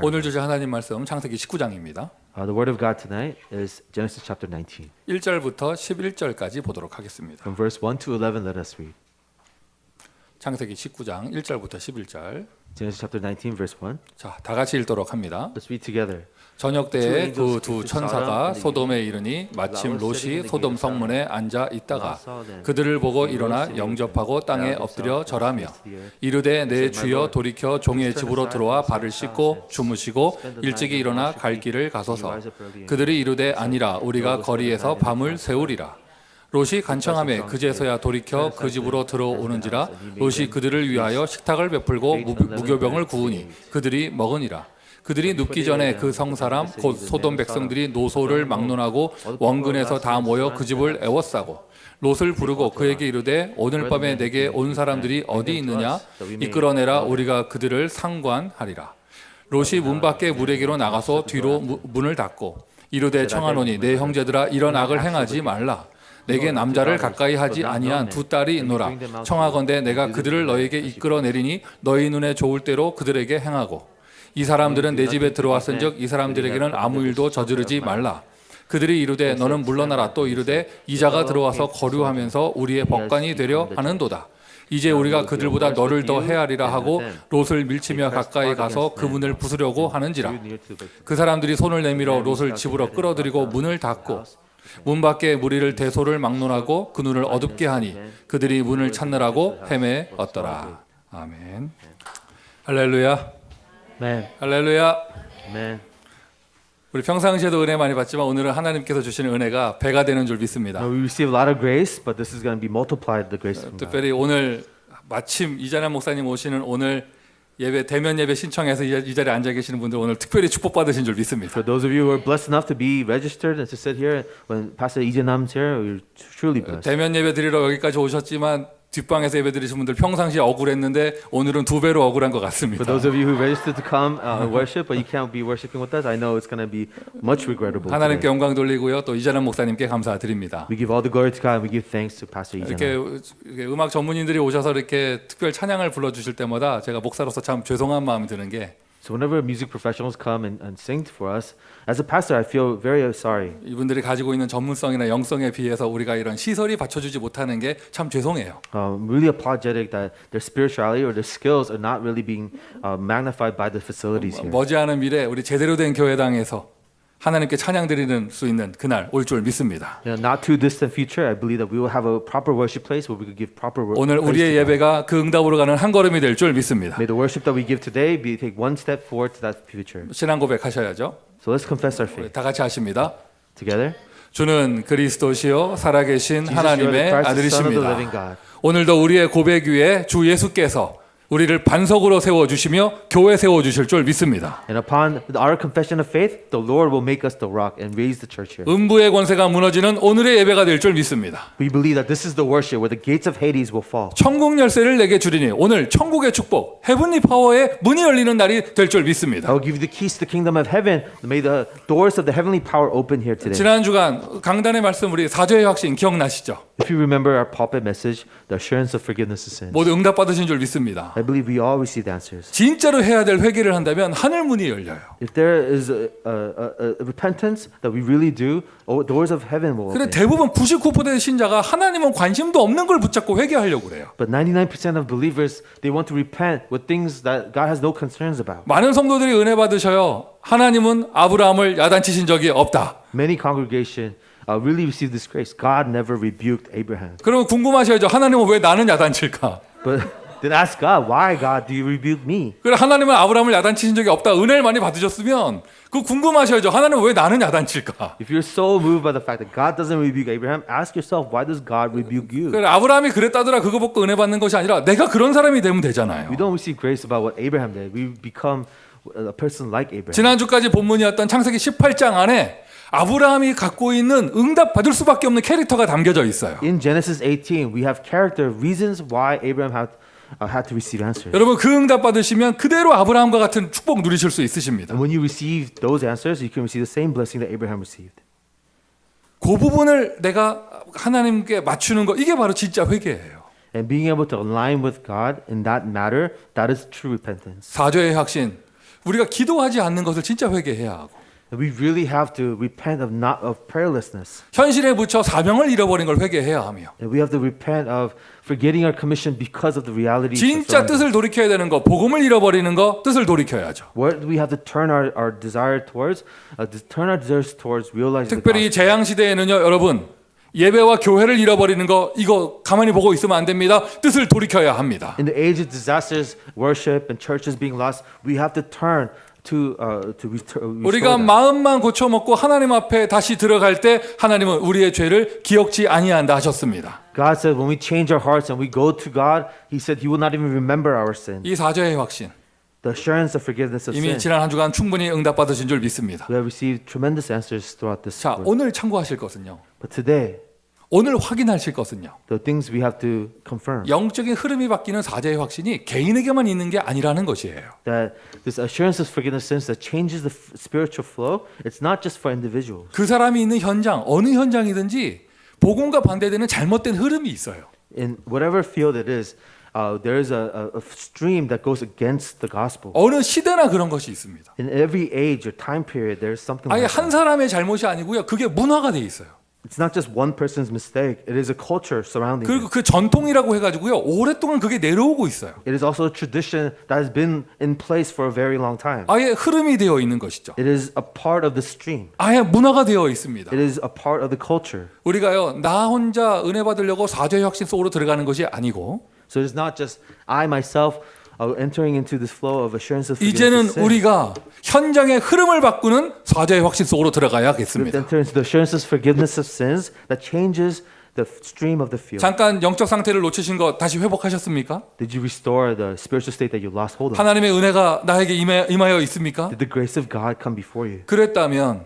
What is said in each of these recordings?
오늘 주제 하나님 말씀 창세기 19장입니다. The word of God tonight is Genesis chapter 19. 1절부터 11절까지 보도록 하겠습니다. From verse 1 to 11, let us read. 창세기 19장 1절부터 11절. Genesis chapter 19, verse 1. 자, 다 같이 읽도록 합니다. Let's read together. 저녁 때에 그 두 천사가 소돔에 이르니 마침 롯이 소돔 성문에 앉아 있다가 그들을 보고 일어나 영접하고 땅에 엎드려 절하며 이르되 내 주여 돌이켜 종의 집으로 들어와 발을 씻고 주무시고 일찍이 일어나 갈 길을 가소서. 그들이 이르되 아니라 우리가 거리에서 밤을 새우리라. 롯이 간청하매 그제서야 돌이켜 그 집으로 들어오는지라. 롯이 그들을 위하여 식탁을 베풀고 무교병을 구우니 그들이 먹으니라. 그들이 눕기 전에 그 성사람 곧 소돔 백성들이 노소를 막론하고 원근에서 다 모여 그 집을 애워싸고 롯을 부르고 그에게 이르되 오늘 밤에 내게 온 사람들이 어디 있느냐 이끌어내라. 우리가 그들을 상관하리라. 롯이 문 밖에 무래기로 나가서 뒤로 문을 닫고 이르되 청하노니 내 형제들아 이런 악을 행하지 말라. 내게 남자를 가까이 하지 아니한 두 딸이 있노라. 청하건대 내가 그들을 너에게 이끌어내리니 너희 눈에 좋을 대로 그들에게 행하고 이 사람들은 내 집에 들어왔은즉 이 사람들에게는 아무 일도 저지르지 말라. 그들이 이르되 너는 물러나라. 또 이르되 이자가 들어와서 거류하면서 우리의 법관이 되려 하는도다. 이제 우리가 그들보다 너를 더 헤아리라 하고 롯을 밀치며 가까이 가서 그 문을 부수려고 하는지라. 그 사람들이 손을 내밀어 롯을 집으로 끌어들이고 문을 닫고 문 밖에 무리를 대소를 막론하고 그 눈을 어둡게 하니 그들이 문을 찾느라고 헤매었더라. 아멘. 할렐루야. 할렐루야. Amen. 우리 평상시에도 은혜 많이 받지만 오늘은 하나님께서 주시는 은혜가 배가 되는 줄 믿습니다. We receive a lot of grace, but this is going to be multiplied, the grace from God. 특별히 오늘 마침 이자남 목사님 오시는 오늘 예배 대면 예배 신청해서 이 자리에 앉아 계시는 분들 오늘 특별히 축복 받으신 줄 믿습니다. For those of you who are blessed enough to be registered and to sit here when Pastor Lee Jae-nam's here, we're truly blessed. 대면 예배 드리러 여기까지 오셨지만 뒷방에서 예배 드리신 분들 평상시에 억울했는데 오늘은 두 배로 억울한 것 같습니다. For those of you who registered to come worship, but you can't be worshiping with us, I know it's going to be much regrettable. 하나님께 today. 영광 돌리고요. 또 이자남 목사님께 감사드립니다. We give all the glory to God and we give thanks to Pastor Lee Jae-nam. 이렇게 음악 전문인들이 오셔서 이렇게 특별 찬양을 불러주실 때마다 제가 목사로서 참 죄송한 마음이 드는 게 So whenever music professionals come and sing for us, as a pastor, I feel very sorry. 이분들이 가지고 있는 전문성이나 영성에 비해서 우리가 이런 시설이 받쳐주지 못하는 게 참 죄송해요. Really apologetic that their spirituality or their skills are not really being magnified by the facilities here. 머지않은 미래 우리 제대로 된 교회당에서 하나님께 찬양 드리는 수 있는 그날 올 줄 믿습니다. Not too distant future, I believe that we will have a proper worship place where we could give proper worship. 오늘 우리의 예배가 그 응답으로 가는 한 걸음이 될 줄 믿습니다. May the worship that we give today be take one step forward to that future. 신앙 고백하셔야죠. So let's confess our faith 다 같이 하십니다. together. 주는 그리스도시요 살아계신 하나님의 아들이십니다. God. 오늘도 우리의 고백 위에 주 예수께서 우리를 반석으로 세워주시며 교회 세워주실 줄 믿습니다. And upon our confession of faith, the Lord will make us the rock and raise the church here. 음부의 권세가 무너지는 오늘의 예배가 될 줄 믿습니다. We believe that this is the worship where the gates of Hades will fall. 천국 열쇠를 내게 주리니 오늘 천국의 축복, 헤븐리 파워의 문이 열리는 날이 될 줄 믿습니다. I will give you the keys to the kingdom of heaven. May the doors of the heavenly power open here today. 지난 주간 강단의 말씀 우리 사죄의 확신 기억나시죠? If you remember our pulpit message, the assurance of forgiveness of sins. 모두 응답 받으신 줄 믿습니다. I believe we all received answers. 진짜로 해야 될 회개를 한다면 하늘 문이 열려요. If there is a repentance that we really do, doors of heaven will 근데 open. 대부분 99% 신자가 하나님은 관심도 없는 걸 붙잡고 회개하려고 그래요. But 99% of believers, they want to repent with things that God has no concerns about. 많은 성도들이 은혜 받으셔요. 하나님은 아브라함을 야단치신 적이 없다. Many congregation really received this grace. God never rebuked Abraham. 그러면 궁금하셔야죠. 하나님은 왜 나는 야단칠까? But then ask God, why God do you rebuke me? 그래 하나님은 아브라함을 야단치신 적이 없다. 은혜를 많이 받으셨으면 그 궁금하셔야죠. 하나님은 왜 나는 야단칠까? If you're so moved by the fact that God doesn't rebuke Abraham, ask yourself, why does God rebuke you? 그래 아브라함이 그랬다더라 그거 보고 은혜 받는 것이 아니라 내가 그런 사람이 되면 되잖아요. We don't receive grace about what Abraham did. We become a person like Abraham. 지난주까지 본문이었던 창세기 18장 안에 아브라함이 갖고 있는 응답 받을 수밖에 없는 캐릭터가 담겨져 있어요. In Genesis 18, we have character reasons why Abraham had to receive answers. 여러분 그 응답 받으시면 그대로 아브라함과 같은 축복 누리실 수 있으십니다. And when you receive those answers, you can receive the same blessing that Abraham received. 그 부분을 내가 하나님께 맞추는 거 이게 바로 진짜 회개예요. And being able to align with God in that matter, that is true repentance. 사죄의 확신. 우리가 기도하지 않는 것을 진짜 회개해야 하고 We really have to repent of prayerlessness. 현실에 붙여 사명을 잃어버린 걸 회개해야 하며 And we have to repent of forgetting our commission because of the reality. 진짜 뜻을 돌이켜야 되는 거, 복음을 잃어버리는 거, 뜻을 돌이켜야죠. What we have to turn our desire towards, turn our desires towards realizing. 특별히 재앙 시대에는요, 여러분 예배와 교회를 잃어버리는 거 이거 가만히 보고 있으면 안 됩니다. 뜻을 돌이켜야 합니다. In the age of disasters, worship and churches being lost, we have to turn to restore 우리가 that. 마음만 고쳐먹고 하나님 앞에 다시 들어갈 때 하나님은 우리의 죄를 기억지 아니한다 하셨습니다. God said when we change our hearts and we go to God, He said He will not even remember our sin. 이 사죄의 확신 The assurance of forgiveness of 이미 sin. 지난 한 주간 충분히 응답받으신 줄 믿습니다. We have received tremendous answers throughout this. 자, word. 오늘 참고하실 것은요. But today, 오늘 확인하실 것은요. the things we have to confirm 영적인 흐름이 바뀌는 사죄의 확신이 개인에게만 있는 게 아니라는 것이에요. that this assurance of forgiveness of sins that changes the spiritual flow, it's not just for individuals. 그 사람이 있는 현장, 어느 현장이든지 복음과 반대되는 잘못된 흐름이 있어요. In whatever field it is, there is a stream that goes against the gospel. 어느 시대나 그런 것이 있습니다. In every age or time period, there's something 아예 like 한 that. 사람의 잘못이 아니고요. 그게 문화가 돼 있어요. It's not just one person's mistake. It is a culture surrounding 그리고 it. 그 전통이라고 해가지고요. 오랫동안 그게 내려오고 있어요. It is also a tradition that has been in place for a very long time. 아예 흐름이 되어 있는 것이죠. It is a part of the stream. 아예 문화가 되어 있습니다. It is a part of the culture. 우리가요. 나 혼자 은혜 받으려고 사죄의 확신 속으로 들어가는 것이 아니고 So it's not just I myself entering into this flow of assurance of 이제는 forgiveness of sin. 우리가 현장의 흐름을 바꾸는 사죄의 확신 속으로 We have to 들어가야겠습니다. enter into the assurance of forgiveness of sins that changes the stream of the field. 잠깐 영적 상태를 놓치신 거 다시 회복하셨습니까? Did you restore the spiritual state that you lost hold of? 하나님의 은혜가 나에게 임하여 있습니까? Did the grace of God come before you? 그랬다면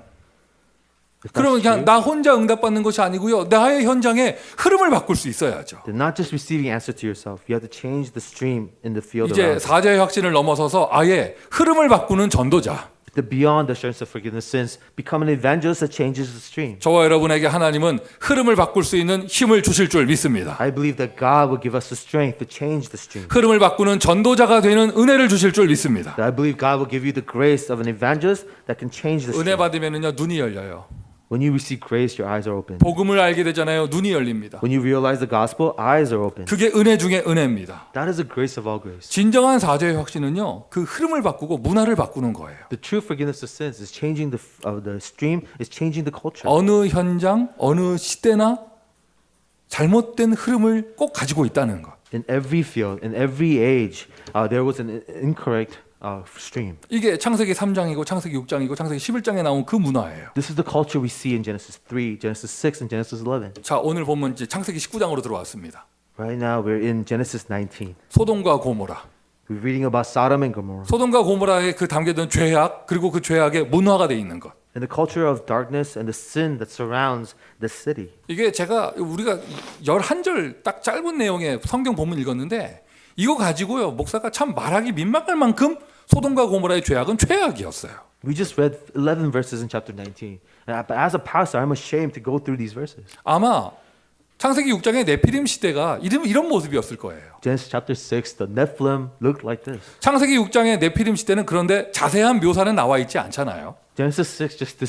If that's 그러면 그냥 true, 나 혼자 응답받는 것이 아니고요. 나의 현장의 흐름을 바꿀 수 있어야죠. then not just receiving answer to yourself, you have to change the stream in the field 이제 around you. 사죄의 확신을 넘어서서 아예 흐름을 바꾸는 전도자. The beyond the assurance of forgiveness of sins, become an evangelist that changes the stream. 저와 여러분에게 하나님은 흐름을 바꿀 수 있는 힘을 주실 줄 믿습니다. I believe that God will give us the strength to change the stream. 흐름을 바꾸는 전도자가 되는 은혜를 주실 줄 믿습니다. I believe God will give you the grace of an evangelist that can change the 은혜 stream. 받으면은요 눈이 열려요. When you receive grace, your eyes are open. 복음을 알게 되잖아요. 눈이 열립니다. When you realize the gospel, eyes are open. 그게 은혜 중에 은혜입니다. That is the grace of all grace. 진정한 사죄의 확신은요 그 흐름을 바꾸고 문화를 바꾸는 거예요. The true forgiveness of sins is changing the stream, is changing the culture. 어느 현장, 어느 시대나 잘못된 흐름을 꼭 가지고 있다는 것. In every field, in every age, there was an incorrect stream. 이게 창세기 3장이고 창세기 6장이고 창세기 11장에 나온 그 문화예요. This is the culture we see in Genesis 3, Genesis 6, and Genesis 11. 자, 오늘 보면 이제 창세기 19장으로 들어왔습니다. Right now, we're in Genesis 19. 소돔과 고모라. We're reading about Sodom and Gomorrah. 소돔과 고모라에 그 담겨든 죄악 그리고 그 죄악의 문화가 돼 있는 것. And the culture of darkness and the sin that surrounds the city. 이게 우리가 11절 딱 짧은 내용의 성경 본문 읽었는데 이거 가지고요. 목사가 참 말하기 민망할 만큼 소돔과 고모라의 죄악은 최악이었어요. We just read 11 verses in chapter 19. But as a pastor, I'm ashamed to go through these verses. 아마 창세기 6장의 네피림 시대가 이런 모습이었을 거예요. Genesis chapter 6, the Nephilim looked like this. 창세기 6장의 네피림 시대는 그런데 자세한 묘사는 나와 있지 않잖아요. Genesis 6 just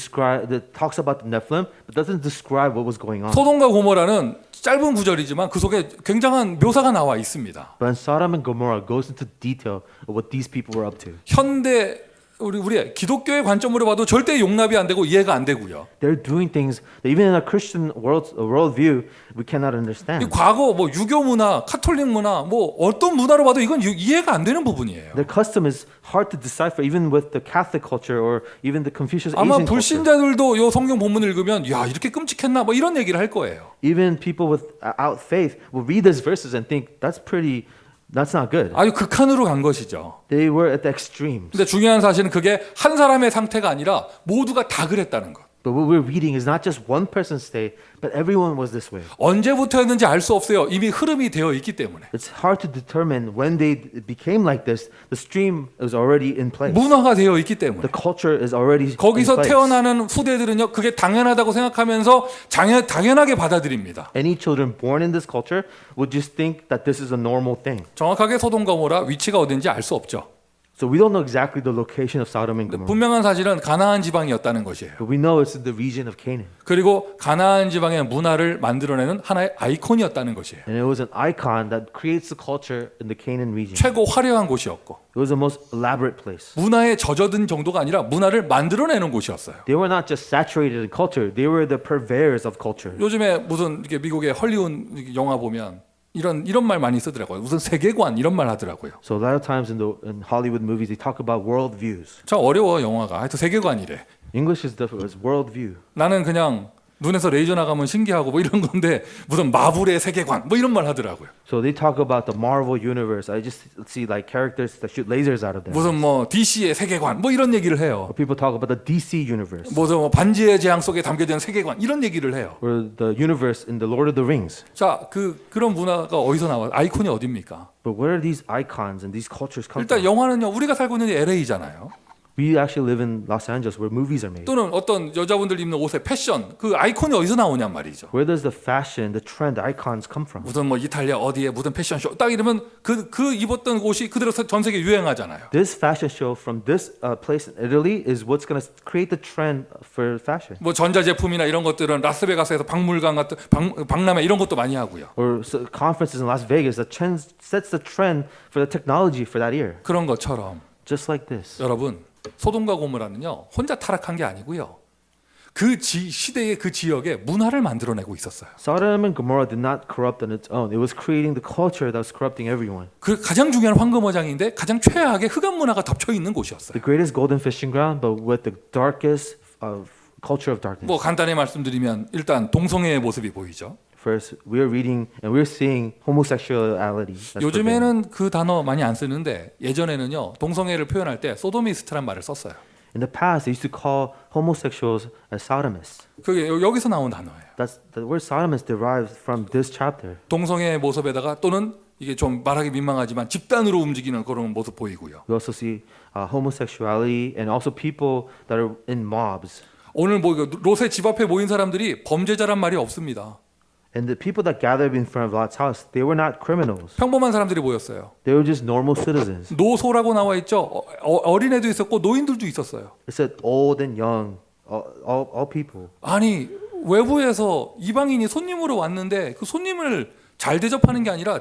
talks about the Nephilim, but doesn't describe what was going on. 소돔과 고모라는 짧은 구절이지만 그 속에 굉장한 묘사가 나와 있습니다. But Sodom and Gomorrah goes into detail of what these people were up to. 현대 우리의 기독교의 관점으로 봐도 절대 용납이 안 되고 이해가 안 되고요. They're doing things that even in our Christian worldview we cannot 이 understand. 과거 뭐 유교 문화, 카톨릭 문화, 뭐 어떤 문화로 봐도 이건 이해가 안 되는 부분이에요. Their custom is hard to decipher even with the Catholic culture or even the Confucius 아마 Asian culture. 불신자들도 이 성경 본문을 읽으면 야 이렇게 끔찍했나 뭐 이런 얘기를 할 거예요. Even people without faith will read these verses and think that's not good. 아주 극한으로 간 것이죠. They were at the extremes. 근데 중요한 사실은 그게 한 사람의 상태가 아니라 모두가 다 그랬다는 것. But what we're reading is not just one person's state, but everyone was this way. 언제부터였는지 알 수 없어요. 이미 흐름이 되어 있기 때문에. It's hard to determine when they became like this. The stream is already in place. 문화가 되어 있기 때문에. The culture is already in 거기서 place. 태어나는 후대들은요. 그게 당연하다고 생각하면서 당연하게 받아들입니다. Any children born in this culture would just think that this is a normal thing. 정확하게 소돔과 고모라 위치가 어딘지 알 수 없죠. So we don't know exactly the location of Sodom and Gomorrah, 분명한 사실은 가나안 지방이었다는 것이에요. but we know it's in the region of Canaan. 그리고 가나안 지방의 문화를 만들어내는 하나의 아이콘이었다는 것이에요. And it was an icon that creates the culture in the Canaan region. 최고 화려한 곳이었고 It was the most elaborate place. 문화에 젖어든 정도가 아니라 문화를 만들어내는 곳이었어요. They were not just saturated in culture, they were the purveyors of culture. 요즘에 무슨 이렇게 미국의 헐리우드 영화 보면 이런 말 많이 쓰더라고요. 무슨 세계관 이런 말 하더라고요. So a lot of times in Hollywood movies, they talk about world views. 참 어려워 영화가. 하여튼 세계관이래. English is difficult, it's world view. 나는 그냥 눈에서 레이저 나가면 신기하고 뭐 이런 건데 무슨 마블의 세계관 뭐 이런 말 하더라고요. So they talk about the Marvel universe. I just see like characters that shoot lasers out of them. 무슨 뭐 DC의 세계관 뭐 이런 얘기를 해요. Or people talk about the DC universe. 무슨 뭐 반지의 제왕 속에 담겨진 세계관 이런 얘기를 해요. Or the universe in the Lord of the Rings. 자, 그런 문화가 어디서 나와? 아이콘이 어디입니까? But where are these icons and these cultures come 일단 from? 영화는요. 우리가 살고 있는 LA잖아요. We actually live in Los Angeles where movies are made. 또는 어떤 여자분들 입는 옷의 패션 그 아이콘이 어디서 나오냔 말이죠. Where does the fashion, the trend icons come from? 무슨 뭐 이탈리아 어디에 무슨 패션쇼 딱 이러면 그 입었던 옷이 그대로 전 세계 유행하잖아요. This fashion show from this place in Italy is what's going to create the trend for fashion. 뭐 전자제품이나 이런 것들은 라스베가스에서 박물관 같은 박람회 이런 것도 많이 하고요. Or conferences in Las Vegas that sets the trend for the technology for that year. 그런 것처럼 Just like this. 여러분 소돔과 고모라는요 혼자 타락한 게 아니고요. 그 시대의 그 지역에 문화를 만들어내고 있었어요. Sodom and Gomorrah did not corrupt on its own. It was creating the culture that was corrupting everyone. 그 가장 중요한 황금어장인데 가장 최악의 흑암 문화가 덮쳐 있는 곳이었어요. The greatest golden fishing ground, but with the darkest culture of darkness. 뭐 간단히 말씀드리면 일단 동성애의 모습이 보이죠. First, we are reading and we're seeing homosexuality. That's forbidden. 요즘에는 그 단어 많이 안 쓰는데 예전에는요 동성애를 표현할 때 소도미스트란 말을 썼어요. In the past, they used to call homosexuals as sodomists. 그게 여기서 나온 단어예요. The word sodomist derives from this chapter. 동성애의 모습에다가 또는 이게 좀 말하기 민망하지만 집단으로 움직이는 그런 모습 보이고요. We also see homosexuality and also people that are in mobs. 오늘 뭐 롯의 집 앞에 모인 사람들이 범죄자란 말이 없습니다. And the people that gathered in front of Lot's house, they were not criminals. 평범한 사람들이 모였어요. They were just normal citizens. 노소라고 나와 있죠. 어린애도 있었고 노인들도 있었어요. It said old and young, all people. 아니 외부에서 이방인이 손님으로 왔는데 그 손님을 잘 대접하는 게 아니라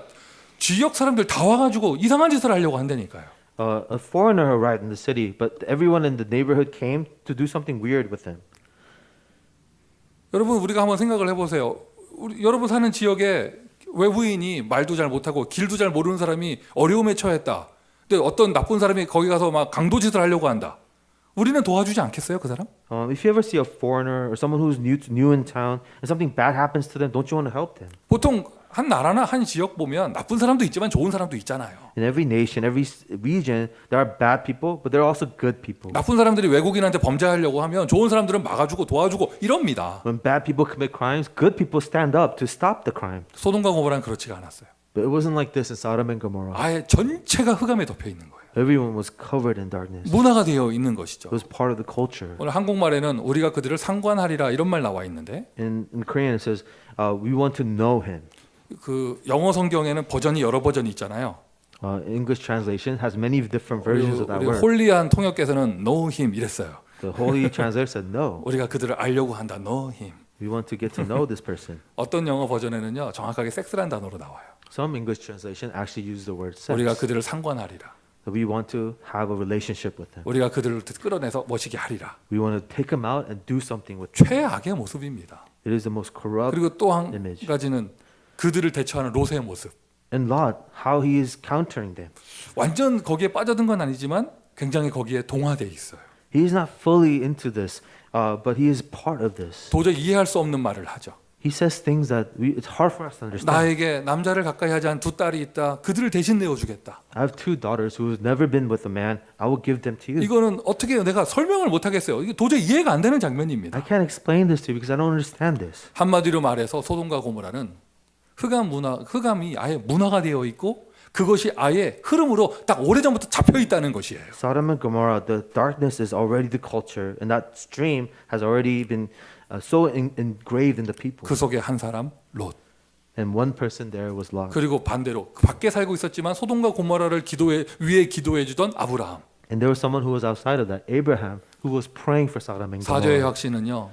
지역 사람들 다 와가지고 이상한 짓을 하려고 한다니까요. A foreigner arrived in the city, but everyone in the neighborhood came to do something weird with them. 여러분 우리가 한번 생각을 해보세요. 여러분 사는 지역에 외부인이 말도 잘 못하고 길도 잘 모르는 사람이 어려움에 처했다. 근데 어떤 나쁜 사람이 거기 가서 막 강도짓을 하려고 한다. 우리는 도와주지 않겠어요, 그 사람? If you ever see a foreigner or someone who's new in town and something bad happens to them, don't you want to help them? 보통 한 나라나 한 지역 보면 나쁜 사람도 있지만 좋은 사람도 있잖아요. In every nation, every region, there are bad people, but there are also good people. 나쁜 사람들이 외국인한테 범죄하려고 하면 좋은 사람들은 막아주고 도와주고 이럽니다. When bad people commit crimes, good people stand up to stop the crime. 소돔과 고모라는 그렇지가 않았어요. But it wasn't like this in Sodom and Gomorrah. 아예 전체가 흑암에 덮여 있는 거예요. Everyone was covered in darkness. 문화가 되어 있는 것이죠. It was part of the culture. 오늘 한국말에는 우리가 그들을 상관하리라 이런 말 나와 있는데 In Korean, it says, we want to know him. 그 영어 성경에는 버전이 여러 버전이 있잖아요. English translation has many different versions of that 우리 word. 홀리한 통역께서는 know him 이랬어요. The Holy Translator said, no, 우리가 그들을 알려고 한다. know him. we want to get to know this person. 어떤 영어 버전에는요 정확하게 섹스란 단어로 나와요. Some English translation actually use the word sex. 우리가 그들을 상관하리라. That we want to have a relationship with them. 우리가 그들을 끌어내서 멋지게 하리라. We want to take them out and do something with them. 최악의 모습입니다. It is the most corrupt 그리고 또 한 image. 가지는 그들을 대처하는 롯의 모습. And Lot, how he is countering them. 완전 거기에 빠져든 건 아니지만 굉장히 거기에 동화돼 있어요. He is not fully into this, but he is part of this. 도저히 이해할 수 없는 말을 하죠. He says things that it's hard for us to understand. 나에게 남자를 가까이 하지 않은 두 딸이 있다. 그들을 대신 내어주겠다. I have two daughters who have never been with a man. I will give them to you. 이거는 어떻게 내가 설명을 못 하겠어요. 이게 도저히 이해가 안 되는 장면입니다. I can't explain this to you because I don't understand this. 한마디로 말해서 소돔과 고모라는 흑암이 아예 문화가 되어 있고 그것이 아예 흐름으로 딱 오래전부터 잡혀 있다는 것이에요. Sodom and Gomorrah, the darkness is already the culture, and that stream has already been so engraved in the people. 그 속에 한 사람 롯. and one person there was lost. 그리고 반대로 밖에 살고 있었지만 소돔과 고모라를 위해 기도해 주던 아브라함. And there was someone who was outside of that, Abraham, who was praying for Sodom and 사죄의 Gomorrah. 확신은요.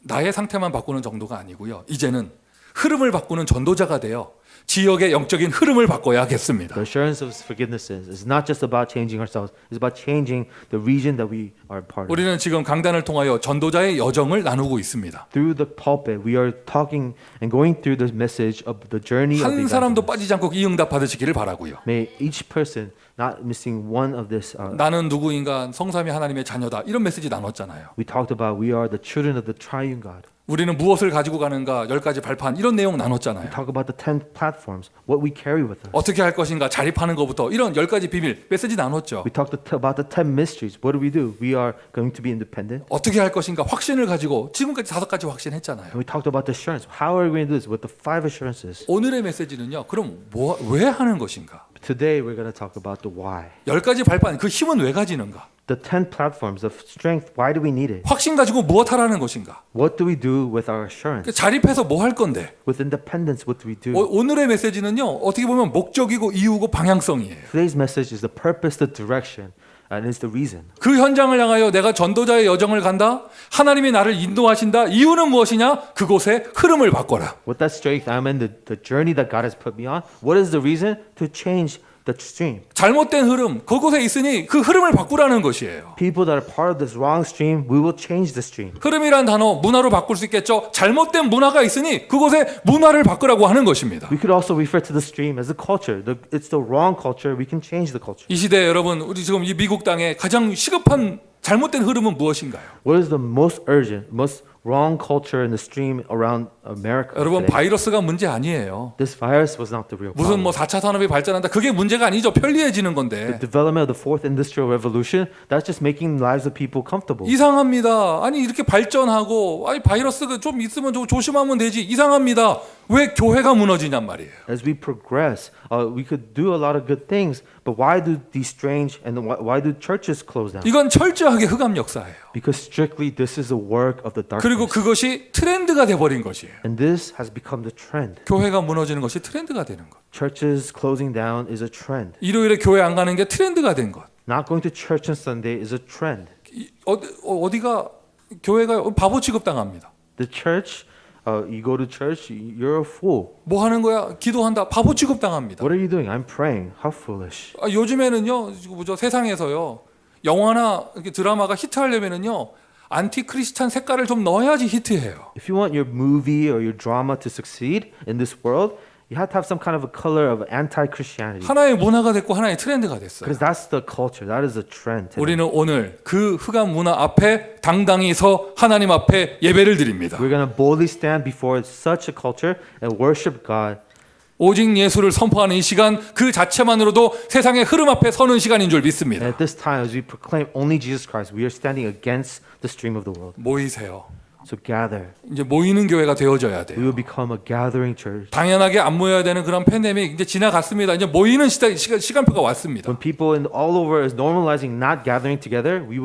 나의 상태만 바꾸는 정도가 아니고요. 이제는 흐름을 바꾸는 전도자가 되어 지역의 영적인 흐름을 바꿔야겠습니다. The assurance of forgiveness is not just about changing ourselves, it's about changing the region that we are part of. 우리는 지금 강단을 통하여 전도자의 여정을 나누고 있습니다. Through the pulpit, we are talking and going through the message of the journey of the 한 사람도 evangelist. 빠지지 않고 이 응답 받으시기를 바라고요. May each person not missing one of this. 나는 누구인가 성삼위 하나님의 자녀다. 이런 메시지 나눴잖아요. We talked about we are the children of the triune God. 우리는 무엇을 가지고 가는가 10가지 발판 이런 내용 나눴잖아요. Talk about the 10 platforms, what we carry with us. 어떻게 할 것인가 자립하는 것부터 이런 10가지 비밀 메시지 나눴죠. We talked about the 10 mysteries. What do? We are going to be independent. 어떻게 할 것인가 확신을 가지고 지금까지 5가지 확신했잖아요. And we talked about the assurance. How are we going to do this with the 5 assurances? 오늘의 메시지는요. 그럼 왜 하는 것인가? Today we're going to talk about the why. 10가지 발판 그 힘은 왜 가지는가? The 10 platforms of strength, why do we need it? 확신 가지고 무엇 하라는 것인가? What do we do with our assurance? 자립해서 뭐 할 건데? With independence, what do we do? 오늘의 메시지는요. 어떻게 보면 목적이고 이유고 방향성이에요. Today's message is the purpose, the direction, and is the reason. 그 현장을 향하여 내가 전도자의 여정을 간다. 하나님이 나를 인도하신다. 이유는 무엇이냐? 그곳의 흐름을 바꿔라. With that strength, I'm in the journey that God has put me on. What is the reason? To change the stream. 잘못된 흐름, 그곳에 있으니 그 흐름을 바꾸라는 것이에요. People that are part of this wrong stream, we will change the stream. 흐름이란 단어 문화로 바꿀 수 있겠죠. 잘못된 문화가 있으니 그곳에 문화를 바꾸라고 하는 것입니다. We could also refer to the stream as a culture. It's the wrong culture. We can change the culture. 이 시대에 여러분, 우리 지금 이 미국 땅에 가장 시급한 잘못된 흐름은 무엇인가요? What is the most urgent, most wrong culture in the stream around America 여러분, today? 바이러스가 문제 아니에요. This virus was not the real 무슨 problem. 뭐 4차 산업이 발전한다. 그게 문제가 아니죠. 편리해지는 건데. The development of the fourth industrial revolution, that's just making lives of people comfortable. 이상합니다. 아니 이렇게 발전하고 아니 바이러스가 좀 있으면 좀 조심하면 되지. 이상합니다. 왜 교회가 무너지냔 말이에요. As we progress, we could do a lot of good things, but why do these strange and why do churches close down? 이건 철저하게 흑암 역사예요. Because strictly this is a work of the 그리고 darkness. 그것이 트렌드가 돼버린 것이에요. And this has become the trend. 교회가 무너지는 것이 트렌드가 되는 것. Churches closing down is a trend. 일요일에 교회 안 가는 게 트렌드가 된 것. Not going to church on Sunday is a trend. 어디가 교회가 바보 취급당합니다. The church, you go to church, you're a fool. 뭐 하는 거야? 기도한다. 바보 취급당합니다. What are you doing? I'm praying. How foolish. 요즘에는요, 뭐죠? 세상에서요, 영화나 이렇게 드라마가 히트하려면은요, 안티크리스찬 색깔을 좀 넣어야지 히트해요. If you want your movie or your drama to succeed in this world, you have to have some kind of a color of anti-Christianity. 하나의 문화가 됐고 하나의 트렌드가 됐어요. Because that's the culture. That is the trend. today. 우리는 오늘 그 흑암 문화 앞에 당당히 서 하나님 앞에 예배를 드립니다. We're going to boldly stand before such a culture and worship God. 오직 예수를 선포하는 이 시간 그 자체만으로도 세상의 흐름 앞에 서는 시간인 줄 And 믿습니다. at this time, as we proclaim only Jesus Christ, we are standing against the stream of the world. 모이세요. So gather. 이제 모이는 교회가 되어져야 We 돼요. will become a gathering church. 당연하게 안 모여야 되는 그런 팬데믹 이제 지나갔습니다. 이제 모이는 시간표가 왔습니다. When people all over is normalizing not gathering together, we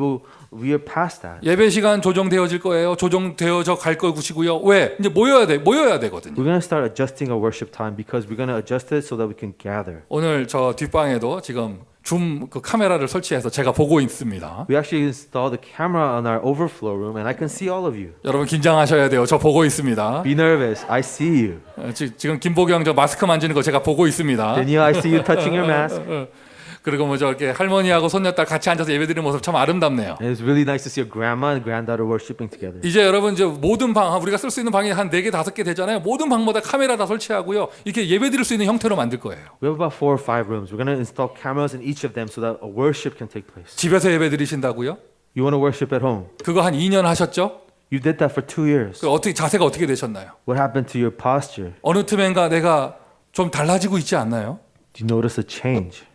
are past that. 예배 시간 조정되어질 거예요. 조정되어져 갈 것이고요. 왜? 이제 모여야 되거든요. We're going to start adjusting our worship time because we're going to adjust it so that we can gather. 오늘 저 뒷방에도 지금 줌 그 카메라를 설치해서 제가 보고 있습니다. We actually installed the camera on our overflow room and I can see all of you. 여러분 긴장하셔야 돼요. 저 보고 있습니다. Be nervous. I see you. 지금 김보경 저 마스크 만지는 거 제가 보고 있습니다. Danielle, I see you touching your mask. 그리고 뭐 저렇게 할머니하고 손녀딸 같이 앉아서 예배드리는 모습 참 아름답네요. And it's really nice to see your grandma and granddaughter worshiping together. 이제 여러분 이제 모든 방 우리가 쓸 수 있는 방이 한 4개 5개 되잖아요. 모든 방마다 카메라 다 설치하고요. 이렇게 예배드릴 수 있는 형태로 만들 거예요. We have about 4 or 5 rooms. We're going to install cameras in each of them so that a worship can take place. 집에서 예배드리신다고요? You want to worship at home? 그거 한 2년 하셨죠? You did that for 2 years. 그 어떻게 자세가 어떻게 되셨나요? What happened to your posture? 어느 틈엔가 내가 좀 달라지고 있지 않나요? Do you notice a change?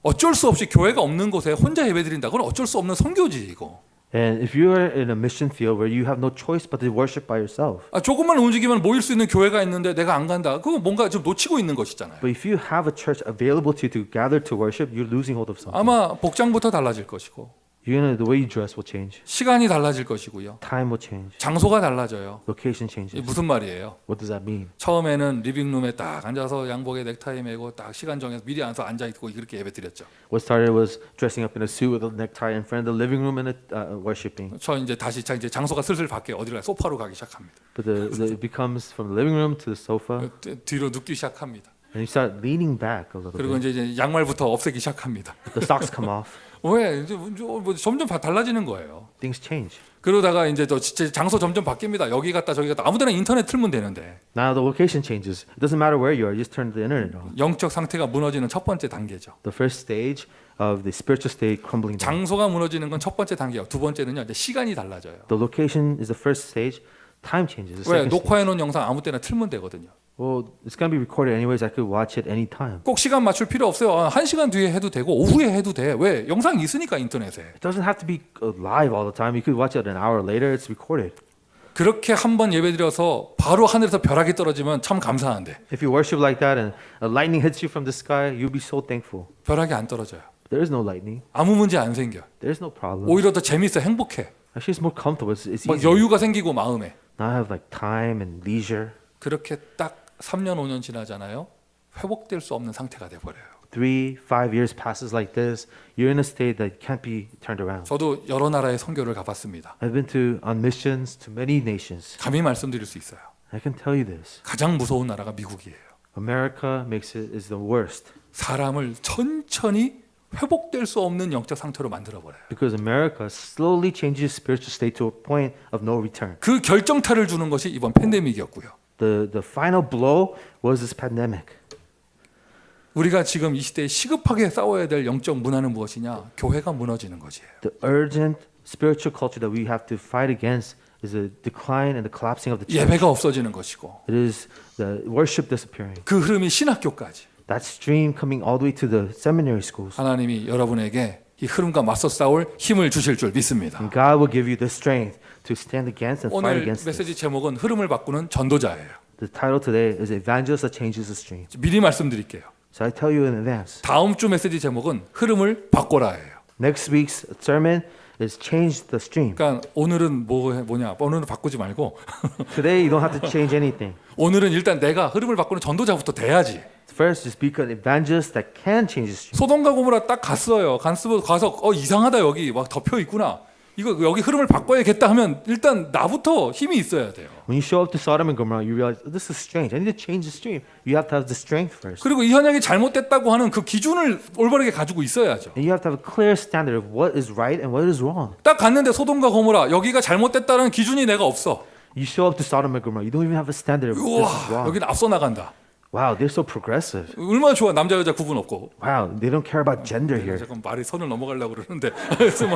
어쩔 수 없이 교회가 없는 곳에 혼자 예배드린다. 그건 어쩔 수 없는 선교지 이거. And if you are in a mission field where you have no choice but to worship by yourself, 조금만 움직이면 모일 수 있는 교회가 있는데 내가 안 간다. 그건 뭔가 좀 놓치고 있는 것이잖아요. but if you have a church available to you to gather to worship, you're losing hold of something. 아마 복장부터 달라질 것이고 The way you dress will change. 시간이 달라질 것이고요. Time will change. 장소가 달라져요. Location 이게 changes. 무슨 말이에요? What does that mean? 처음에는 리빙룸에 딱 앉아서 양복에 넥타이 매고 딱 시간 정해서 미리 앉아 있고 이렇게 예배 드렸죠. What started was dressing up in a suit with a necktie in front of the living room and worshiping. 저 이제 다시 이제 장소가 슬슬 바뀌어 어디로 가 소파로 가기 시작합니다. But it becomes from the living room to the sofa, 뒤로 눕기 시작합니다. and you start leaning back a little 그리고 bit. 이제 양말부터 없애기 시작합니다. The socks come off. 왜 이제 뭐 점점 달라지는 거예요. Things change. 그러다가 이제 또 장소 점점 바뀝니다. 여기 갔다 저기 갔다 아무데나 인터넷 틀면 되는데 Now the location changes. It doesn't matter where you are. You just turn the internet on. 영적 상태가 무너지는 첫 번째 단계죠. The first stage of the spiritual state crumbling down. 장소가 무너지는 건 첫 번째 단계예요. 두 번째는요. 이제 시간이 달라져요. The location is the first stage. Time changes. The 왜 second stage. 녹화해 놓은 영상 아무 때나 틀면 되거든요. Well, it's going to be recorded anyways. I could watch it anytime. 꼭 시간 맞출 필요 없어요. 1시간 뒤에 해도 되고 오후에 해도 돼. 왜? 영상이 있으니까 인터넷에. It doesn't have to be live all the time. You could watch it an hour later. It's recorded. 그렇게 한 번 예배드려서 바로 하늘에서 벼락이 떨어지면 참 감사한데 If you worship like that and lightning hits you from the sky, you'll be so thankful. 벼락이 안 떨어져요. There is no lightning. 아무 문제 안 생겨. There's no problem. 오히려 더 재밌어, 행복해. Actually, it's more comfortable. It's 막 easier. 여유가 생기고 마음에. Now I have like time and leisure. 그렇게 딱 3년 5년 지나잖아요. 회복될 수 없는 상태가 돼 버려요. 3, 5 years passes like this. You're in a state that can't be turned around. 저도 여러 나라의 선교를 가봤습니다. I've been on missions to many nations. 감히 말씀드릴 수 있어요. I can tell you this. 가장 무서운 나라가 미국이에요. America is the worst 사람을 천천히 회복될 수 없는 영적 상태로 만들어 버려요. because America slowly changes spiritual state to a point of no return. 그 결정타를 주는 것이 이번 팬데믹이었고요. The final blow was this pandemic. 우리가 지금 이 시대에 시급하게 싸워야 될 영적 문화는 무엇이냐? 교회가 무너지는 것이에요. The urgent spiritual culture that we have to fight against is the decline and the collapsing of the church. 예배가 없어지는 것이고 It is the worship disappearing. 그 흐름이 신학교까지. That stream coming all the way to the seminary schools. 하나님이 여러분에게 이 흐름과 맞서 싸울 힘을 주실 줄 믿습니다. And God will give you the strength to stand against and fight 오늘 against 메시지 this. 제목은 흐름을 바꾸는 전도자예요. The title today is Evangelist that changes the stream. 미리 말씀드릴게요. So I tell you in advance. 다음 주 메시지 제목은 흐름을 바꿔라예요. Next week's sermon is Change the Stream. 그러니까 오늘은 뭐냐? 오늘은 바꾸지 말고 Today you don't have to change anything. 오늘은 일단 내가 흐름을 바꾸는 전도자부터 돼야지. First, just become an evangelist that can change the stream. 소돔과 고모라 딱 갔어요. 가서 이상하다 여기 막 덮여 있구나. 이거 여기 흐름을 바꿔야겠다 하면 일단 나부터 힘이 있어야 돼요. When you show up to Sodom and Gomorrah, you realize this is strange. I need to change the stream. You have to have the strength first. 그리고 이 현장이 잘못됐다고 하는 그 기준을 올바르게 가지고 있어야죠. And you have to have a clear standard of what is right and what is wrong. 딱 갔는데 소돔과 고모라 여기가 잘못됐다는 기준이 내가 없어. You show up to Sodom and Gomorrah, you don't even have a standard of this is 우와 wrong. 여기는 앞서 나간다. Wow, they're so progressive. 얼마나 좋아 남자 여자 구분 없고. Wow, they don't care about gender here. 잠깐 말이 선을 넘어가려고 그러는데 그래서